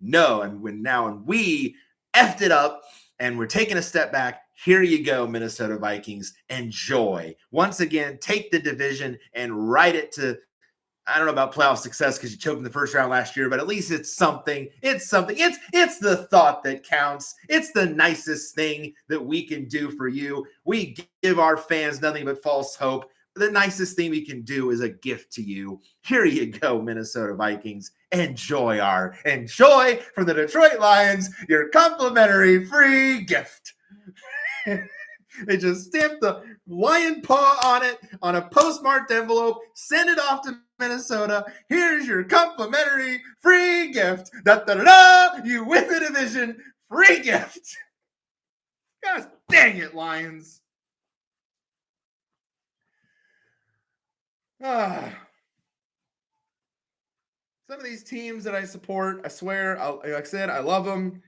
No, and we effed it up, and we're taking a step back. Here you go, Minnesota Vikings. Enjoy. Once again, take the division and write it to, I don't know about playoff success because you choked in the first round last year, but at least it's something. It's something. It's the thought that counts. It's the nicest thing that we can do for you. We give our fans nothing but false hope. The nicest thing we can do is a gift to you. Here you go, Minnesota Vikings. Enjoy from the Detroit Lions, your complimentary free gift. They just stamp the lion paw on it on a postmarked envelope, send it off to Minnesota. Here's your complimentary free gift. Da-da-da-da! You win the division. Free gift. Gosh dang it, Lions. Some of these teams that I support, I swear, like I said, I love them,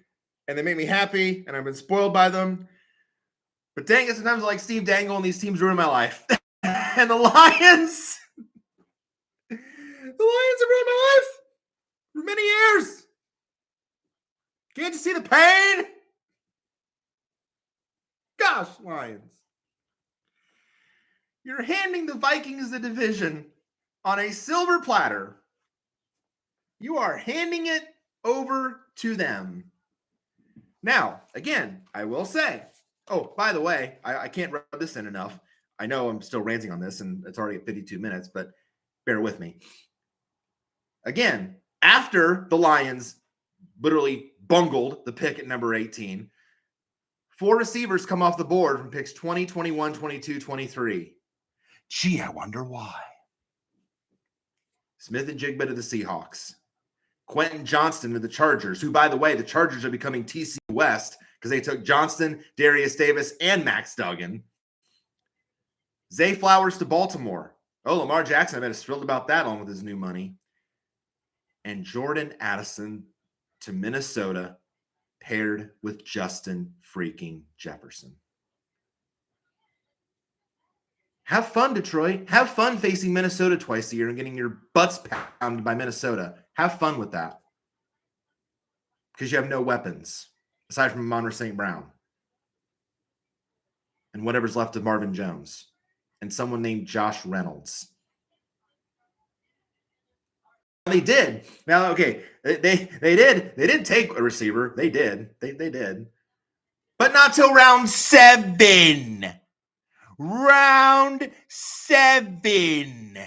and they make me happy, and I've been spoiled by them. But dang it, sometimes I like Steve Dangle, and these teams ruin my life. And the Lions have ruined my life for many years. Can't you see the pain? Gosh, Lions. You're handing the Vikings the division on a silver platter. You are handing it over to them. Now, again, I will say, oh, by the way, I can't rub this in enough. I know I'm still ranting on this, and it's already at 52 minutes, but bear with me. Again, after the Lions literally bungled the pick at number 18, 4 receivers come off the board from picks 20, 21, 22, 23. Gee, I wonder why. Smith-Njigba to the Seahawks. Quentin Johnston to the Chargers, who, by the way, the Chargers are becoming TC West because they took Johnston, Darius Davis, and Max Duggan. Zay Flowers to Baltimore. Oh, Lamar Jackson, I bet is thrilled about that along with his new money. And Jordan Addison to Minnesota, paired with Justin freaking Jefferson. Have fun, Detroit. Have fun facing Minnesota twice a year and getting your butts pounded by Minnesota. Have fun with that. Because you have no weapons, aside from Amon-Ra St. Brown. And whatever's left of Marvin Jones. And someone named Josh Reynolds. They did. Now, okay, they did take a receiver. They did. They did. But not till round 7. Round 7.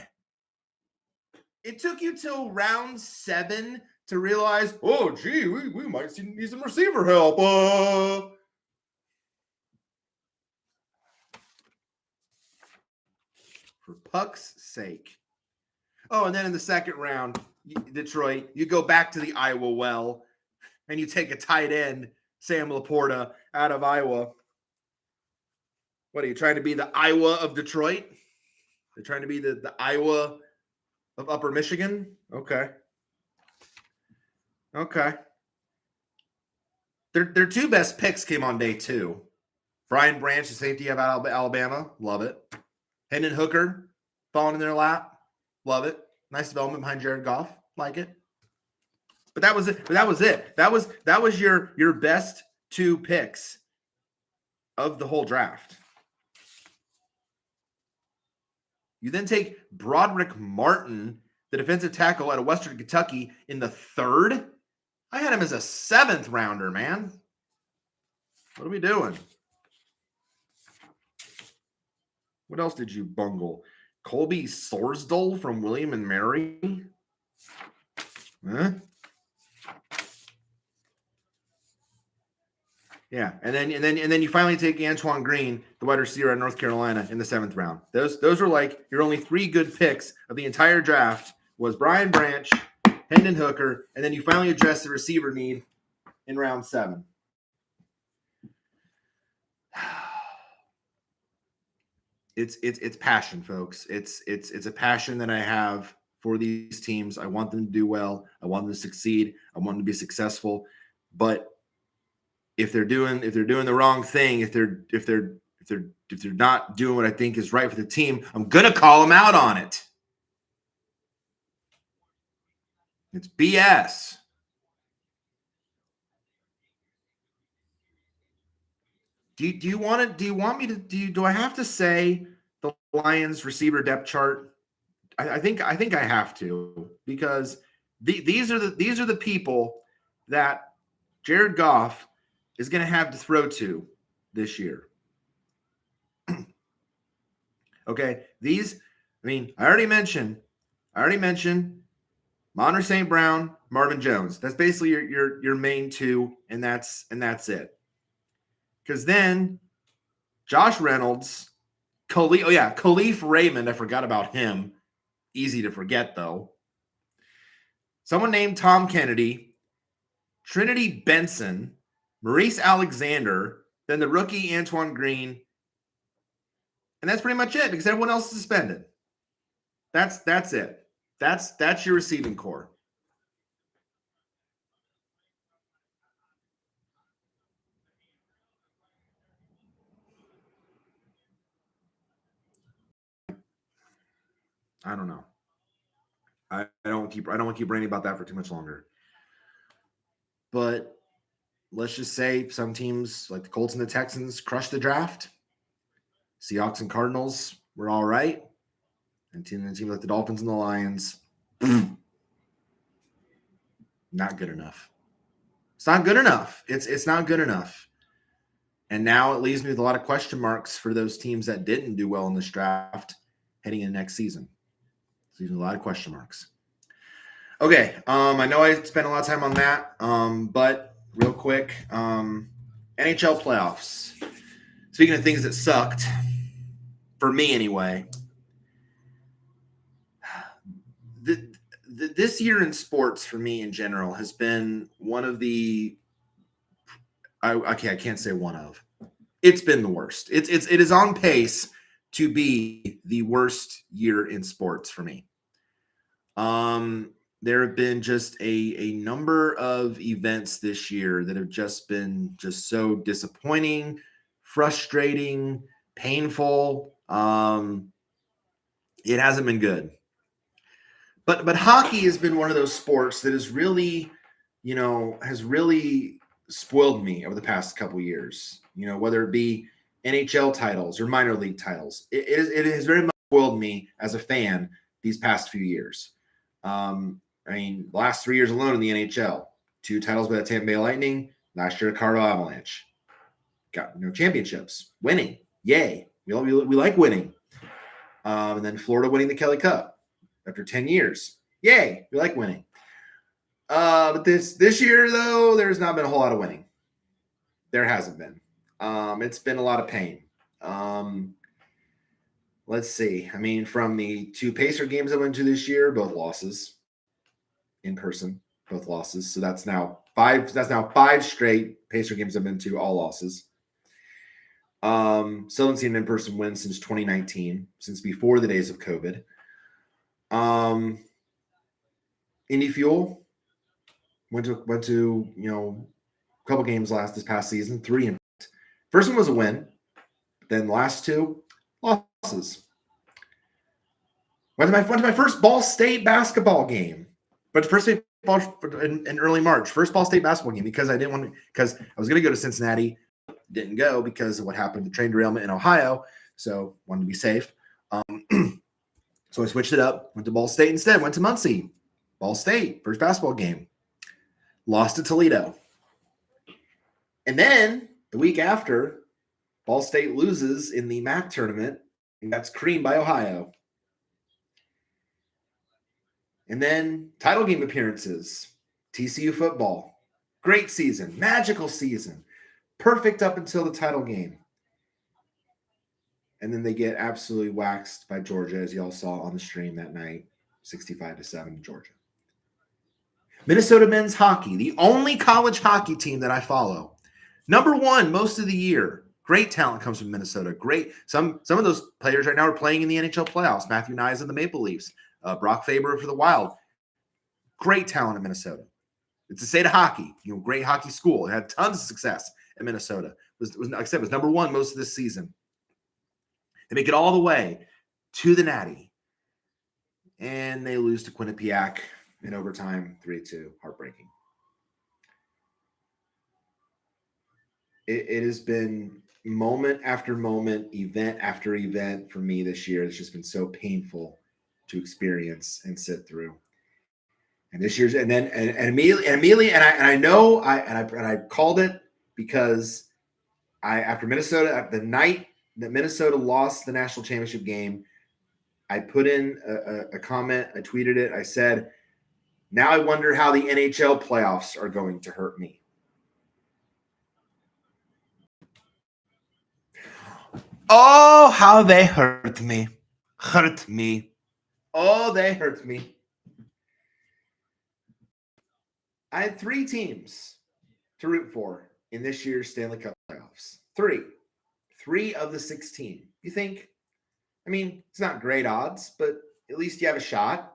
It took you till round 7 to realize, oh, gee, we might need some receiver help. For puck's sake. Oh, and then in the second round, Detroit, you go back to the Iowa well, and you take a tight end, Sam Laporta, out of Iowa. What, are you trying to be the Iowa of Detroit? They're trying to be the Iowa of Upper Michigan? Okay. Their 2 best picks came on day 2. Brian Branch, the safety out of Alabama. Love it. Hendon Hooker falling in their lap. Love it. Nice development behind Jared Goff. Like it. But that was it. That was your best 2 picks of the whole draft. You then take Broderick Martin, the defensive tackle out of Western Kentucky, in the 3rd. I had him as a 7th rounder, man. What are we doing? What else did you bungle? Colby Sorsdal from William and Mary? Huh? Yeah, and then you finally take Antoine Green, the wide receiver at North Carolina, in the 7th round. Those are like your only 3 good picks of the entire draft. Was Brian Branch, Hendon Hooker, and then you finally address the receiver need in round 7. It's passion, folks. It's a passion that I have for these teams. I want them to do well. I want them to succeed. I want them to be successful. But if they're doing the wrong thing, if they're not doing what I think is right for the team, I'm gonna call them out on it. It's BS. Do I have to say the Lions receiver depth chart? I think I have to, because these are the people that Jared Goff is going to have to throw to this year. Okay, I already mentioned Monter St. Brown, Marvin Jones. That's basically your main 2, and that's it. Because then Josh Reynolds, Khalif Raymond. I forgot about him. Easy to forget, though. Someone named Tom Kennedy, Trinity Benson, Maurice Alexander, then the rookie Antoine Green, and that's pretty much it, because everyone else is suspended. That's it. That's your receiving core. I don't know. I don't want to keep ranting about that for too much longer. But let's just say some teams like the Colts and the Texans crushed the draft. Seahawks and Cardinals were all right. And teams like the Dolphins and the Lions, not good enough. It's not good enough. It's not good enough. And now it leaves me with a lot of question marks for those teams that didn't do well in this draft heading into next season. It's leaving a lot of question marks. Okay, I know I spent a lot of time on that, but real quick, NHL playoffs. Speaking of things that sucked, for me anyway, this year in sports for me in general has been one of the I can't say one of. It's been the worst. It is on pace to be the worst year in sports for me. There have been just a number of events this year that have just been just so disappointing, frustrating, painful. It hasn't been good. But hockey has been one of those sports that is really, has really spoiled me over the past couple of years. Whether it be NHL titles or minor league titles, it has very much spoiled me as a fan these past few years. The last 3 years alone in the NHL, 2 titles by the Tampa Bay Lightning, last year Colorado Avalanche. Got championships, winning, yay! We like winning. And then Florida winning the Kelly Cup after 10 years, yay! We like winning. But this year though, there's not been a whole lot of winning. There hasn't been. It's been a lot of pain. Let's see. From the 2 Pacer games I went to this year, both losses. In person, both losses. So that's now 5. That's now 5 straight Pacer games I've been to, all losses. Still haven't seen an in-person win since 2019, since before the days of COVID. Indy Fuel went to a couple games this past season, 3 in. First one was a win. Then the last two losses. Went to my first Ball State basketball game, but the first in early March, first Ball State basketball game because I didn't want to, because I was going to go to Cincinnati, didn't go because of what happened, the train derailment in Ohio, so wanted to be safe. So I switched it up, went to Ball State instead, went to Muncie. Ball State, first basketball game, lost to Toledo. And then the week after, Ball State loses in the MAC tournament, and that's creamed by Ohio. And then title game appearances, TCU football, great season, magical season, perfect up until the title game. And then they get absolutely waxed by Georgia, as y'all saw on the stream that night, 65-7 Georgia. Minnesota men's hockey, the only college hockey team that I follow. Number one most of the year. Great talent comes from Minnesota. Great. Some of those players right now are playing in the NHL playoffs. Matthew Nyes of the Maple Leafs. Brock Faber for the Wild. Great talent in Minnesota. It's the state of hockey. Great hockey school. It had tons of success in Minnesota. Like I said, it was number one most of this season. They make it all the way to the Natty. And they lose to Quinnipiac in overtime, 3-2. Heartbreaking. It has been moment after moment, event after event for me this year. It's just been so painful to experience and sit through. And this year's, and immediately, I know I called it because after Minnesota, the night that Minnesota lost the national championship game, I put in a comment, I tweeted it, I said, now I wonder how the NHL playoffs are going to hurt me. Oh, how they hurt me. Hurt me. Oh, they hurt me. I had 3 teams to root for in this year's Stanley Cup playoffs. 3 of the 16. You think, I mean, it's not great odds, but at least you have a shot.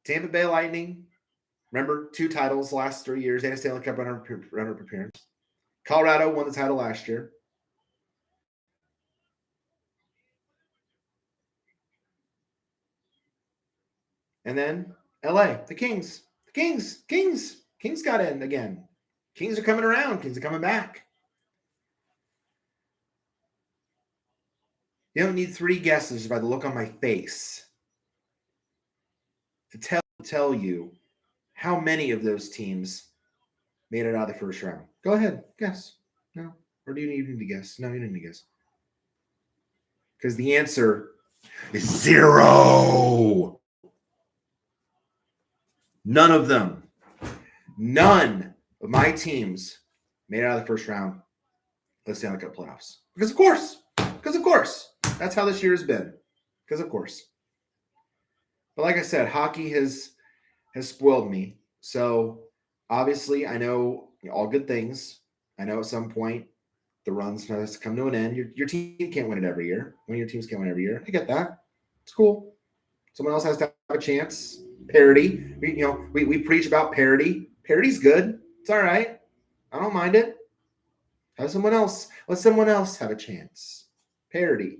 Tampa Bay Lightning, remember 2 titles the last 3 years, and a Stanley Cup runner-up appearance. Colorado won the title last year. And then LA, the Kings. Kings got in again. Kings are coming around. Kings are coming back. You don't need 3 guesses by the look on my face to tell you how many of those teams made it out of the first round. Go ahead, guess. No, or do you need to guess? No, you didn't need to guess. Because the answer is 0. None of them. None of my teams made it out of the first round of the Stanley Cup playoffs. Because of course. That's how this year has been. Because of course. But like I said, hockey has spoiled me. So obviously I know all good things. I know at some point the runs has to come to an end. Your team can't win it every year. One of your teams can't win every year. I get that. It's cool. Someone else has to have a chance. Parity. We preach about parity. Parity's good. It's all right. I don't mind it. Let someone else have a chance. Parity.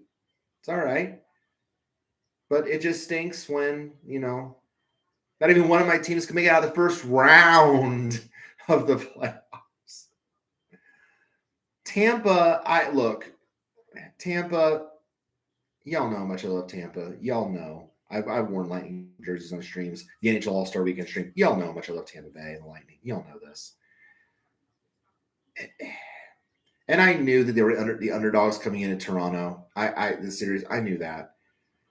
It's all right. But it just stinks when, not even one of my teams can make it out of the first round of the playoffs. Tampa, y'all know how much I love Tampa. Y'all know. I've worn Lightning jerseys on streams. The NHL All-Star Weekend stream. Y'all know how much I love Tampa Bay and the Lightning. Y'all know this. And I knew that they were the underdogs coming in Toronto. The series, I knew that.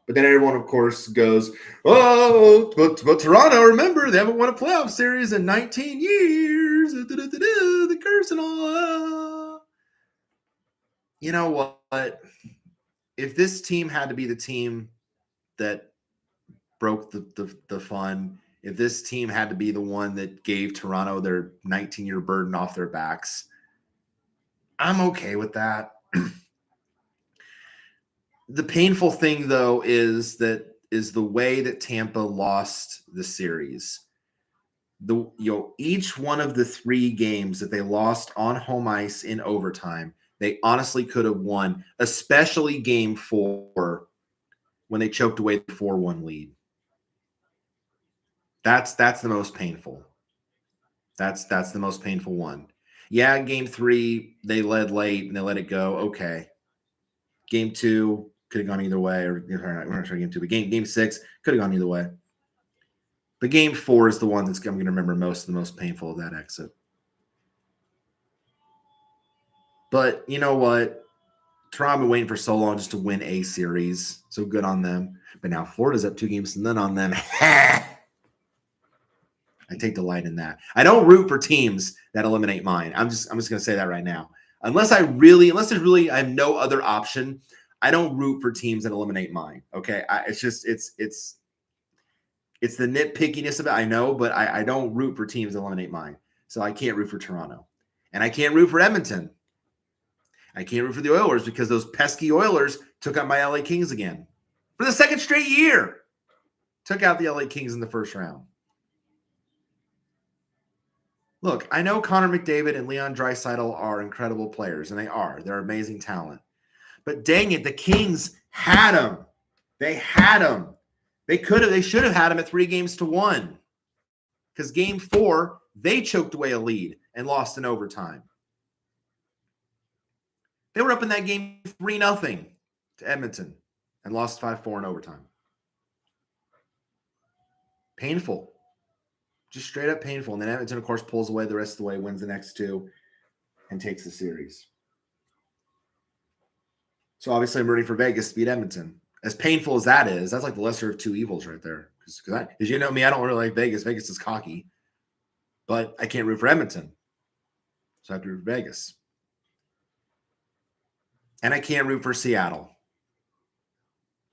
But then everyone, of course, goes, oh, but Toronto, remember, they haven't won a playoff series in 19 years. The curse and all. You know what? If this team had to be the team that broke the fun, if this team had to be the one that gave Toronto their 19-year burden off their backs, I'm okay with that. The painful thing, though, is the way that Tampa lost the series. Each one of the 3 games that they lost on home ice in overtime, They honestly could have won, especially game 4 when they choked away the 4-1 lead. That's the most painful. That's the most painful one. Yeah, game 3 they led late and they let it go. Okay. Game 2 could have gone either way, or we're not sure game 2, but game 6 could have gone either way. But game 4 is the one that's I'm going to remember the most painful of that exit. But you know what? Toronto been waiting for so long just to win a series. So good on them. But now Florida's up 2 games and then on them. I take delight in that. I don't root for teams that eliminate mine. I'm just going to say that right now. Unless I have no other option, I don't root for teams that eliminate mine. Okay, it's the nitpickiness of it. I know, but I don't root for teams that eliminate mine. So I can't root for Toronto, and I can't root for Edmonton. I can't root for the Oilers because those pesky Oilers took out my LA Kings again for the second straight year. Took out the LA Kings in the first round. Look, I know Connor McDavid and Leon Draisaitl are incredible players, and they are. They're amazing talent. But dang it, the Kings had them. They had them. They should have had them at 3-1. Because game 4, they choked away a lead and lost in overtime. They were up in that game 3-0 to Edmonton and lost 5-4 in overtime. Painful. Just straight up painful. And then Edmonton, of course, pulls away the rest of the way, wins the next 2, and takes the series. So obviously I'm rooting for Vegas to beat Edmonton. As painful as that is, that's like the lesser of 2 evils right there. Because you know me, I don't really like Vegas. Vegas is cocky. But I can't root for Edmonton. So I have to root for Vegas. And I can't root for Seattle.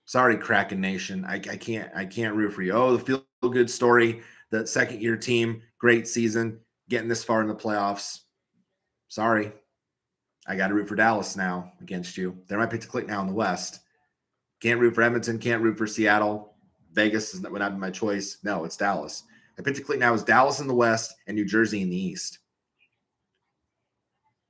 Sorry, Kraken Nation. I can't root for you. Oh, the feel-good story. The second-year team, great season, getting this far in the playoffs. Sorry. I got to root for Dallas now against you. They're my pick to click now in the West. Can't root for Edmonton. Can't root for Seattle. Vegas would not be my choice. No, it's Dallas. My pick to click now is Dallas in the West and New Jersey in the East.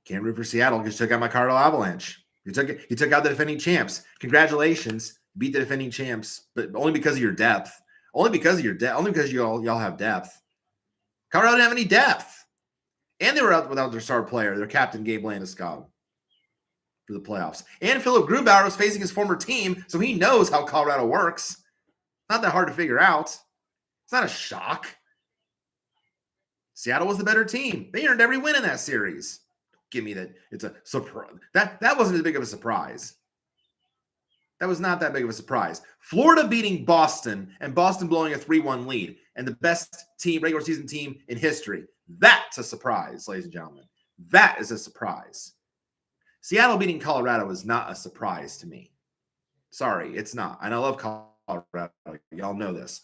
Can't root for Seattle because you took out my Colorado Avalanche. You took out the defending champs. Congratulations. Beat the defending champs, but only because of your depth. Only because y'all have depth. Colorado didn't have any depth. And they were out without their star player, their captain, Gabe Landeskog, for the playoffs. And Philip Grubauer was facing his former team, so he knows how Colorado works. Not that hard to figure out. It's not a shock. Seattle was the better team. They earned every win in that series. Give me that. It's a surprise. That wasn't as big of a surprise. That was not that big of a surprise. Florida beating Boston and Boston blowing a 3-1 lead and the best regular season team in history. That's a surprise, ladies and gentlemen. That is a surprise. Seattle beating Colorado is not a surprise to me. Sorry, it's not. And I love Colorado. Y'all know this.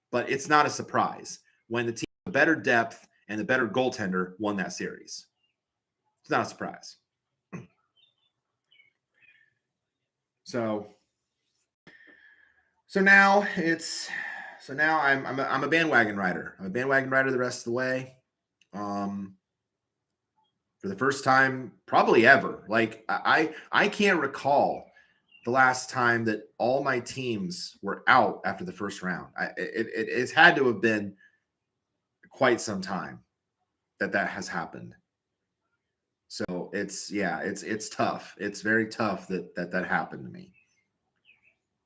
But it's not a surprise when the team with better depth and the better goaltender won that series. It's not a surprise. So now I'm a bandwagon rider. I'm a bandwagon rider the rest of the way. For the first time probably ever. Like I can't recall the last time that all my teams were out after the first round. It's had to have been quite some time that has happened. So it's tough. It's very tough that happened to me.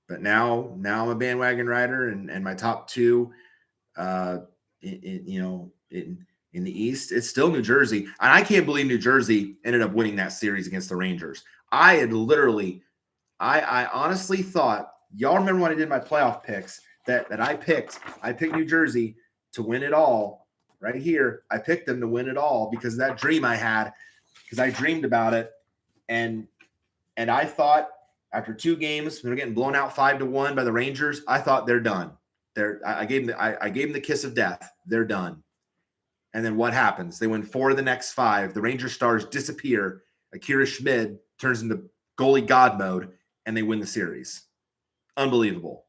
But now I'm a bandwagon rider, and my top 2, in the East, it's still New Jersey. And I can't believe New Jersey ended up winning that series against the Rangers. I honestly thought, y'all remember when I did my playoff picks that I picked New Jersey to win it all right here. I picked them to win it all because of that dream I had, because I dreamed about it. And I thought after 2 games, they're getting blown out 5-1 by the Rangers. I thought they're done. I gave them the kiss of death. They're done. And then what happens? They win 4 of the next 5. The Ranger stars disappear. Akira Schmid turns into goalie god mode, and they win the series. Unbelievable.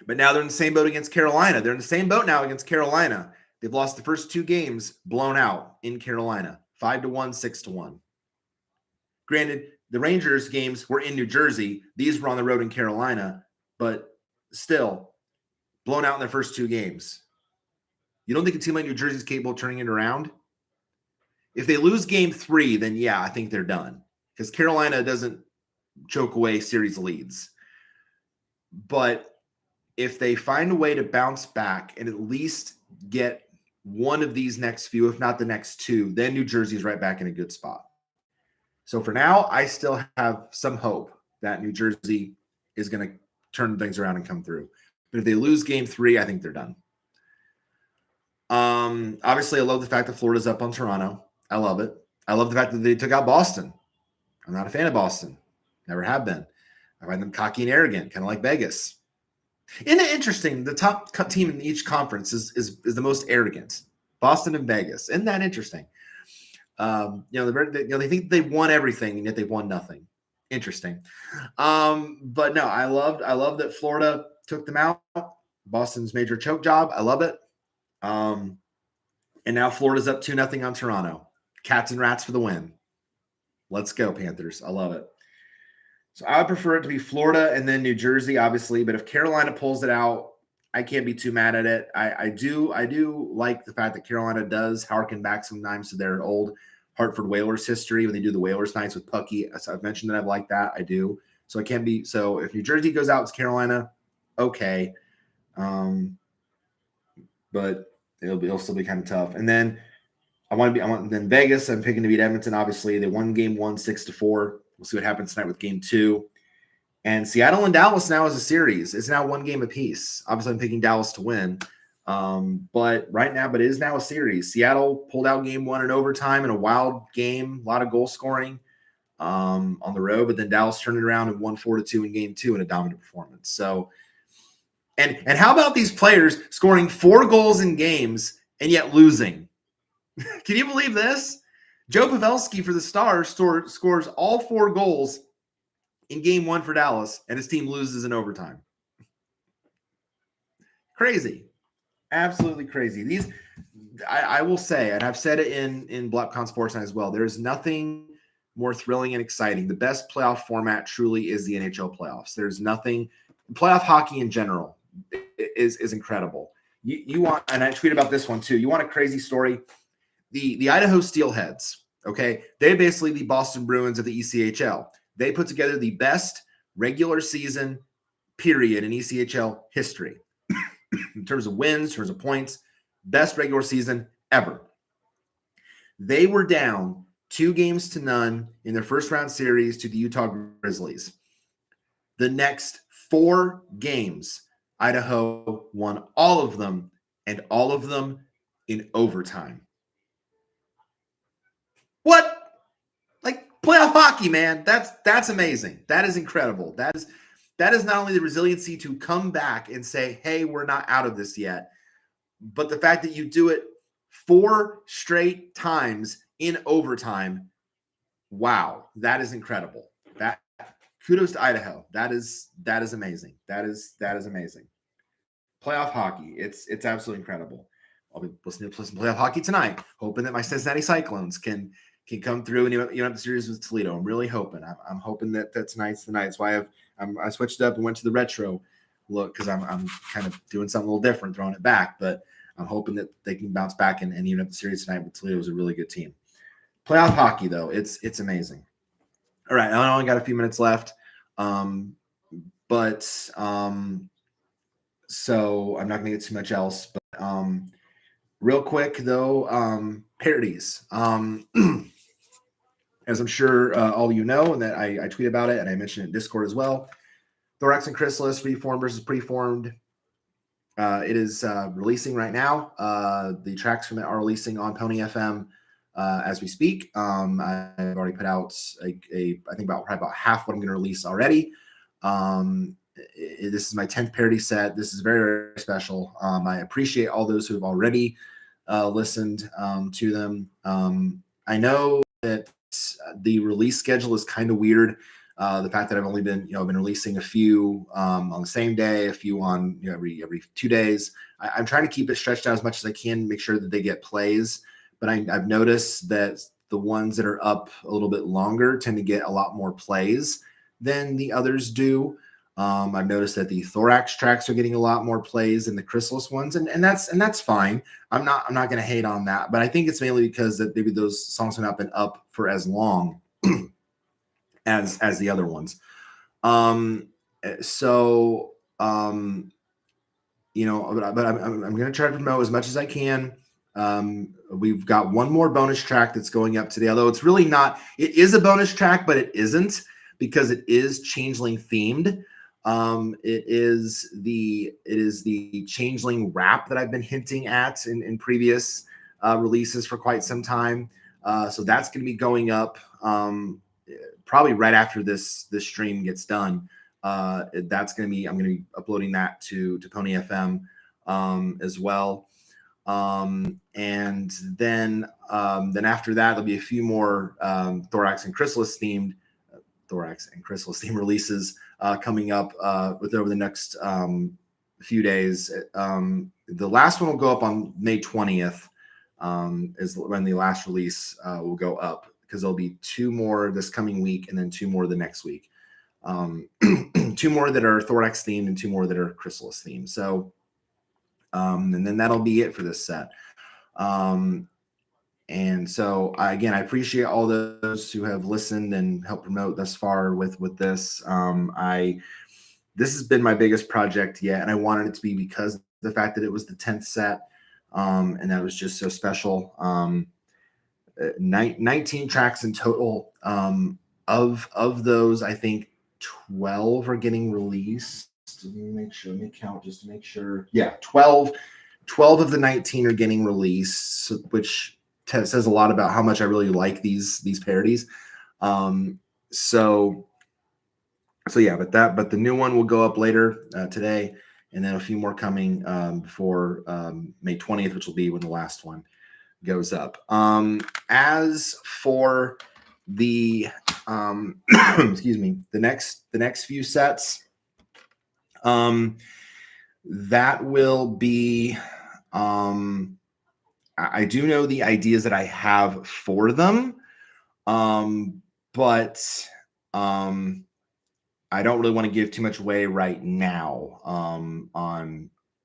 But now they're in the same boat against Carolina. They're in the same boat now against Carolina. They've lost the first 2 games blown out in Carolina. 5-1, 6-1. Granted, the Rangers games were in New Jersey. These were on the road in Carolina, but still blown out in their first 2 games. You don't think a team like New Jersey is capable of turning it around? If they lose game 3, then yeah, I think they're done because Carolina doesn't choke away series leads. But if they find a way to bounce back and at least get one of these next few, if not the next 2, then New Jersey is right back in a good spot. So for now, I still have some hope that New Jersey is going to turn things around and come through. But if they lose game 3, I think they're done. Obviously, I love the fact that Florida's up on Toronto. I love it. I love the fact that they took out Boston. I'm not a fan of Boston. Never have been. I find them cocky and arrogant, kind of like Vegas. Isn't it interesting? The top team in each conference is the most arrogant. Boston and Vegas. Isn't that interesting? They think they've won everything, and yet they've won nothing. Interesting. But no, I love that Florida took them out. Boston's major choke job. I love it. And now Florida's up 2-0 on Toronto. Cats and rats for the win. Let's go, Panthers. I love it. So I would prefer it to be Florida and then New Jersey, obviously. But if Carolina pulls it out, I can't be too mad at it. I do like the fact that Carolina does harken back sometimes to their old Hartford Whalers history when they do the Whalers nights with Pucky. So I've mentioned that I've liked that. I do. So I can't be. So if New Jersey goes out, it's Carolina. Okay. But it'll still be kind of tough. And then then Vegas. I'm picking to beat Edmonton. Obviously, they won game 1, 6-4. We'll see what happens tonight with game 2. And Seattle and Dallas now is a series. It's now 1 game apiece. Obviously, I'm picking Dallas to win. But it is now a series. Seattle pulled out game 1 in overtime in a wild game, a lot of goal scoring on the road. But then Dallas turned it around and won 4-2 in game 2 in a dominant performance. So, and how about these players scoring 4 goals in games and yet losing? Can you believe this? Joe Pavelski for the Stars scores all 4 goals in game 1 for Dallas, and his team loses in overtime. Crazy. Absolutely crazy. I will say, and I've said it in BlackCon Sports Night as well, there's nothing more thrilling and exciting. The best playoff format truly is the NHL playoffs. There's nothing – playoff hockey in general is incredible. You want – and I tweeted about this one too. You want a crazy story? The Idaho Steelheads, okay, they're basically the Boston Bruins of the ECHL. They put together the best regular season period in ECHL history in terms of wins, in terms of points, best regular season ever. They were down 2-0 in their first round series to the Utah Grizzlies. The next 4 games, Idaho won all of them, and all of them in overtime. What? Like playoff hockey, man. That's amazing. That is incredible. That is not only the resiliency to come back and say, hey, we're not out of this yet, but the fact that you do it 4 straight times in overtime. Wow, that is incredible. That kudos to Idaho. That is amazing. That is amazing. Playoff hockey. It's absolutely incredible. I'll be listening to some playoff hockey tonight, hoping that my Cincinnati Cyclones can come through and you have the series with Toledo. I'm really hoping. I'm hoping that tonight's the night. That's why I switched up and went to the retro look because I'm kind of doing something a little different, throwing it back. But I'm hoping that they can bounce back and even up the series tonight with Toledo is a really good team. Playoff hockey, though, it's amazing. All right, I only got a few minutes left, so I'm not going to get too much else. But real quick, though, parodies. As I'm sure all of you know, and that I tweet about it, and I mentioned it in Discord as well. Thorax and Chrysalis, Reformed versus Preformed. It is releasing right now. The tracks from it are releasing on Pony FM as we speak. I've already put out I think probably about half what I'm going to release already. This is my 10th parody set. This is very, very special. I appreciate all those who have already listened to them. I know that the release schedule is kind of weird. The fact that I've only been, I've been releasing a few on the same day, a few on every 2 days. I'm trying to keep it stretched out as much as I can, make sure that they get plays. But I've noticed that the ones that are up a little bit longer tend to get a lot more plays than the others do. I've noticed that the thorax tracks are getting a lot more plays than the chrysalis ones, and that's fine. I'm not going to hate on that, but I think it's mainly because that maybe those songs have not been up for as long as the other ones. Um, so but I'm going to try to promote as much as I can. We've got one more bonus track that's going up today, although it's really not. It is a bonus track, but it isn't because it is Changeling themed. It is the Changeling rap that I've been hinting at in previous releases for quite some time. So that's going to be going up probably right after this stream gets done. That's going to be I'm going to be uploading that to Pony FM as well. And then after that, there'll be a few more thorax and chrysalis themed releases coming up over the next few days. The last one will go up on May 20th. Is when the last release will go up, because there'll be 2 more this coming week and then 2 more the next week. 2 more that are thorax themed and 2 more that are chrysalis themed. So, and then that'll be it for this set. And so again, I appreciate all those who have listened and helped promote thus far with this. This has been my biggest project yet, and I wanted it to be because of the fact that it was the 10th set, and that was just so special. 19 tracks in total. Of those, I think 12 are getting released. Let me count just to make sure. Yeah, 12 of the 19 are getting released, which says a lot about how much I really like these parodies. So yeah, but the new one will go up later today, and then a few more coming before May 20th, which will be when the last one goes up. As for the excuse me, the next few sets, that will be I do know the ideas that I have for them, but I don't really want to give too much away right now on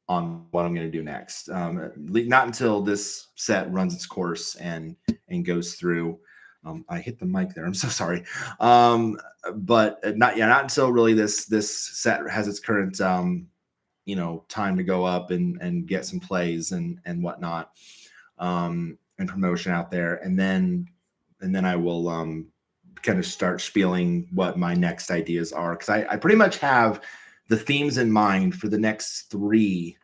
what I'm going to do next. Not until this set runs its course and goes through. I hit the mic there. I'm so sorry. But not until really this set has its current time to go up and get some plays and whatnot, and promotion out there, and then I will kind of start spieling what my next ideas are, because I pretty much have the themes in mind for the next three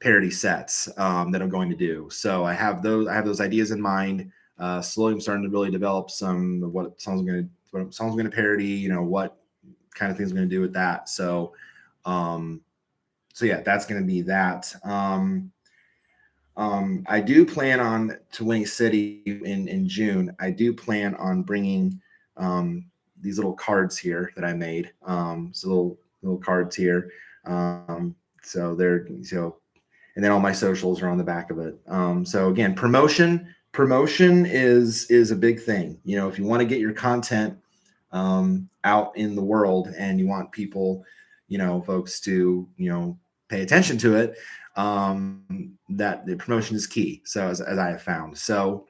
parody sets that I'm going to do. So I have those ideas in mind. Slowly I'm starting to really develop some of what songs I'm going to parody, what kind of things I'm going to do with that. So yeah, that's going to be that. I do plan on to Winning City in June. I do plan on bringing these little cards here that I made. So little cards here. So and then all my socials are on the back of it. So again, promotion is a big thing. If you want to get your content out in the world and you want people, folks to, pay attention to it, that the promotion is key. So as I have found. So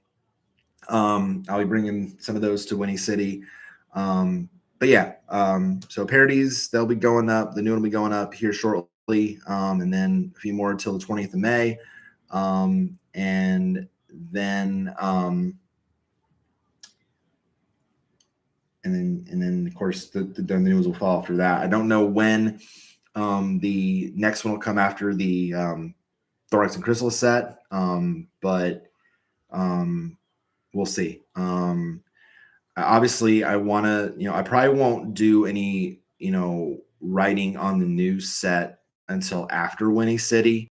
I'll be bringing some of those to Winnie City. But yeah, so parodies, they'll be going up. The new one will be going up here shortly, and then a few more until the 20th of May. And then of course the new ones will fall after that. I don't know when the next one will come after the thorax and chrysalis set, but we'll see. Obviously I want to, I probably won't do any, writing on the new set until after Winnie City.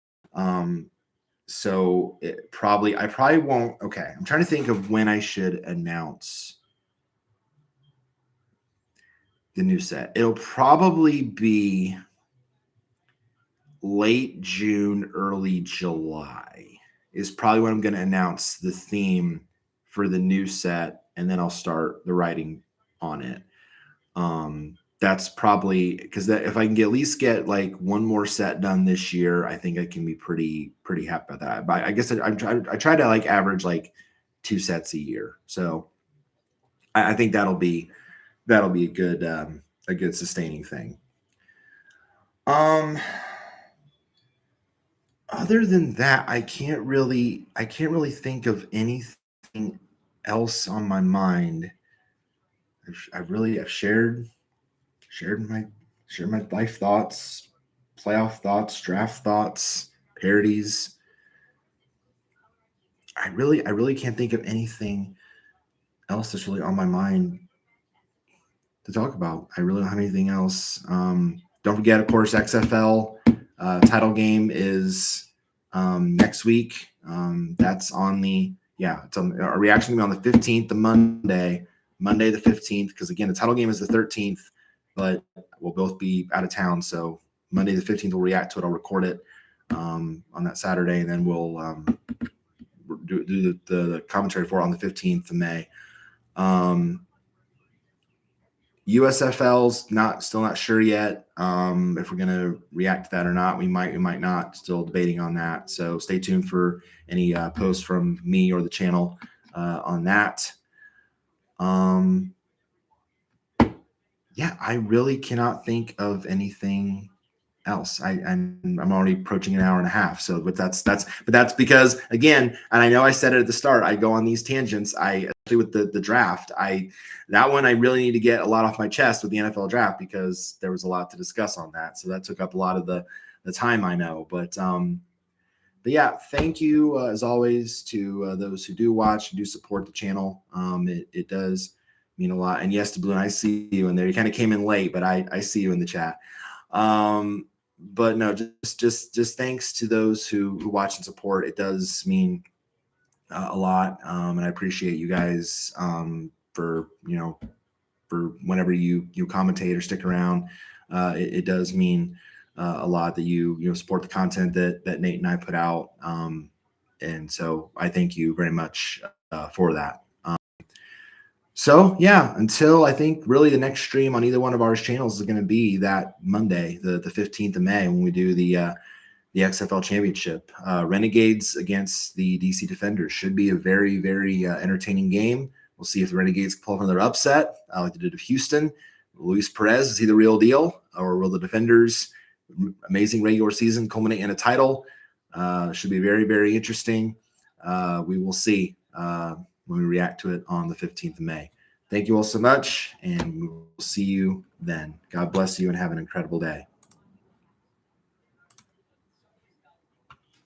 So I probably won't. Okay, I'm trying to think of when I should announce the new set. It'll probably be late June, early July is probably when I'm going to announce the theme for the new set, and then I'll start the writing on it. That's probably because if I can at least get like one more set done this year, I think I can be pretty happy about that. But I guess I try to like average like 2 sets a year, so I think that'll be a good sustaining thing. Other than that, I can't really think of anything else on my mind. I've shared my life thoughts, playoff thoughts, draft thoughts, parodies. I really can't think of anything else that's really on my mind to talk about. I really don't have anything else. Don't forget, of course, XFL title game is next week. That's on it's on our reaction on the 15th, the Monday the 15th, because again, the title game is the 13th, but we'll both be out of town. So Monday the 15th, we'll react to it. I'll record it on that Saturday, and then we'll do the commentary for it on the 15th of May. USFL's still not sure yet if we're going to react to that or not. We might not. Still debating on that. So stay tuned for any posts from me or the channel on that. I really cannot think of anything else. I'm already approaching an hour and a half. So, but that's because, again, and I know I said it at the start, I go on these tangents. Especially with the draft, that one I really need to get a lot off my chest with the NFL draft, because there was a lot to discuss on that. So that took up a lot of the time, I know. But yeah, thank you as always to those who do watch and do support the channel. It does mean a lot. And yes, to Blue, I see you in there. You kind of came in late, but I see you in the chat. But no, just thanks to those who watch and support. It does mean a lot, and I appreciate you guys for whenever you commentate or stick around. It does mean a lot that you support the content that Nate and I put out, and so I thank you very much for that. So yeah, until I think really the next stream on either one of our channels is going to be that Monday, the 15th of May, when we do the XFL Championship. Renegades against the DC Defenders should be a very, very entertaining game. We'll see if the Renegades pull off another upset like they did of Houston. Luis Perez, is he the real deal? Or will the Defenders' amazing regular season culminate in a title? Should be very, very interesting. We will see when we react to it on the 15th of May. Thank you all so much, and we will see you then. God bless you and have an incredible day.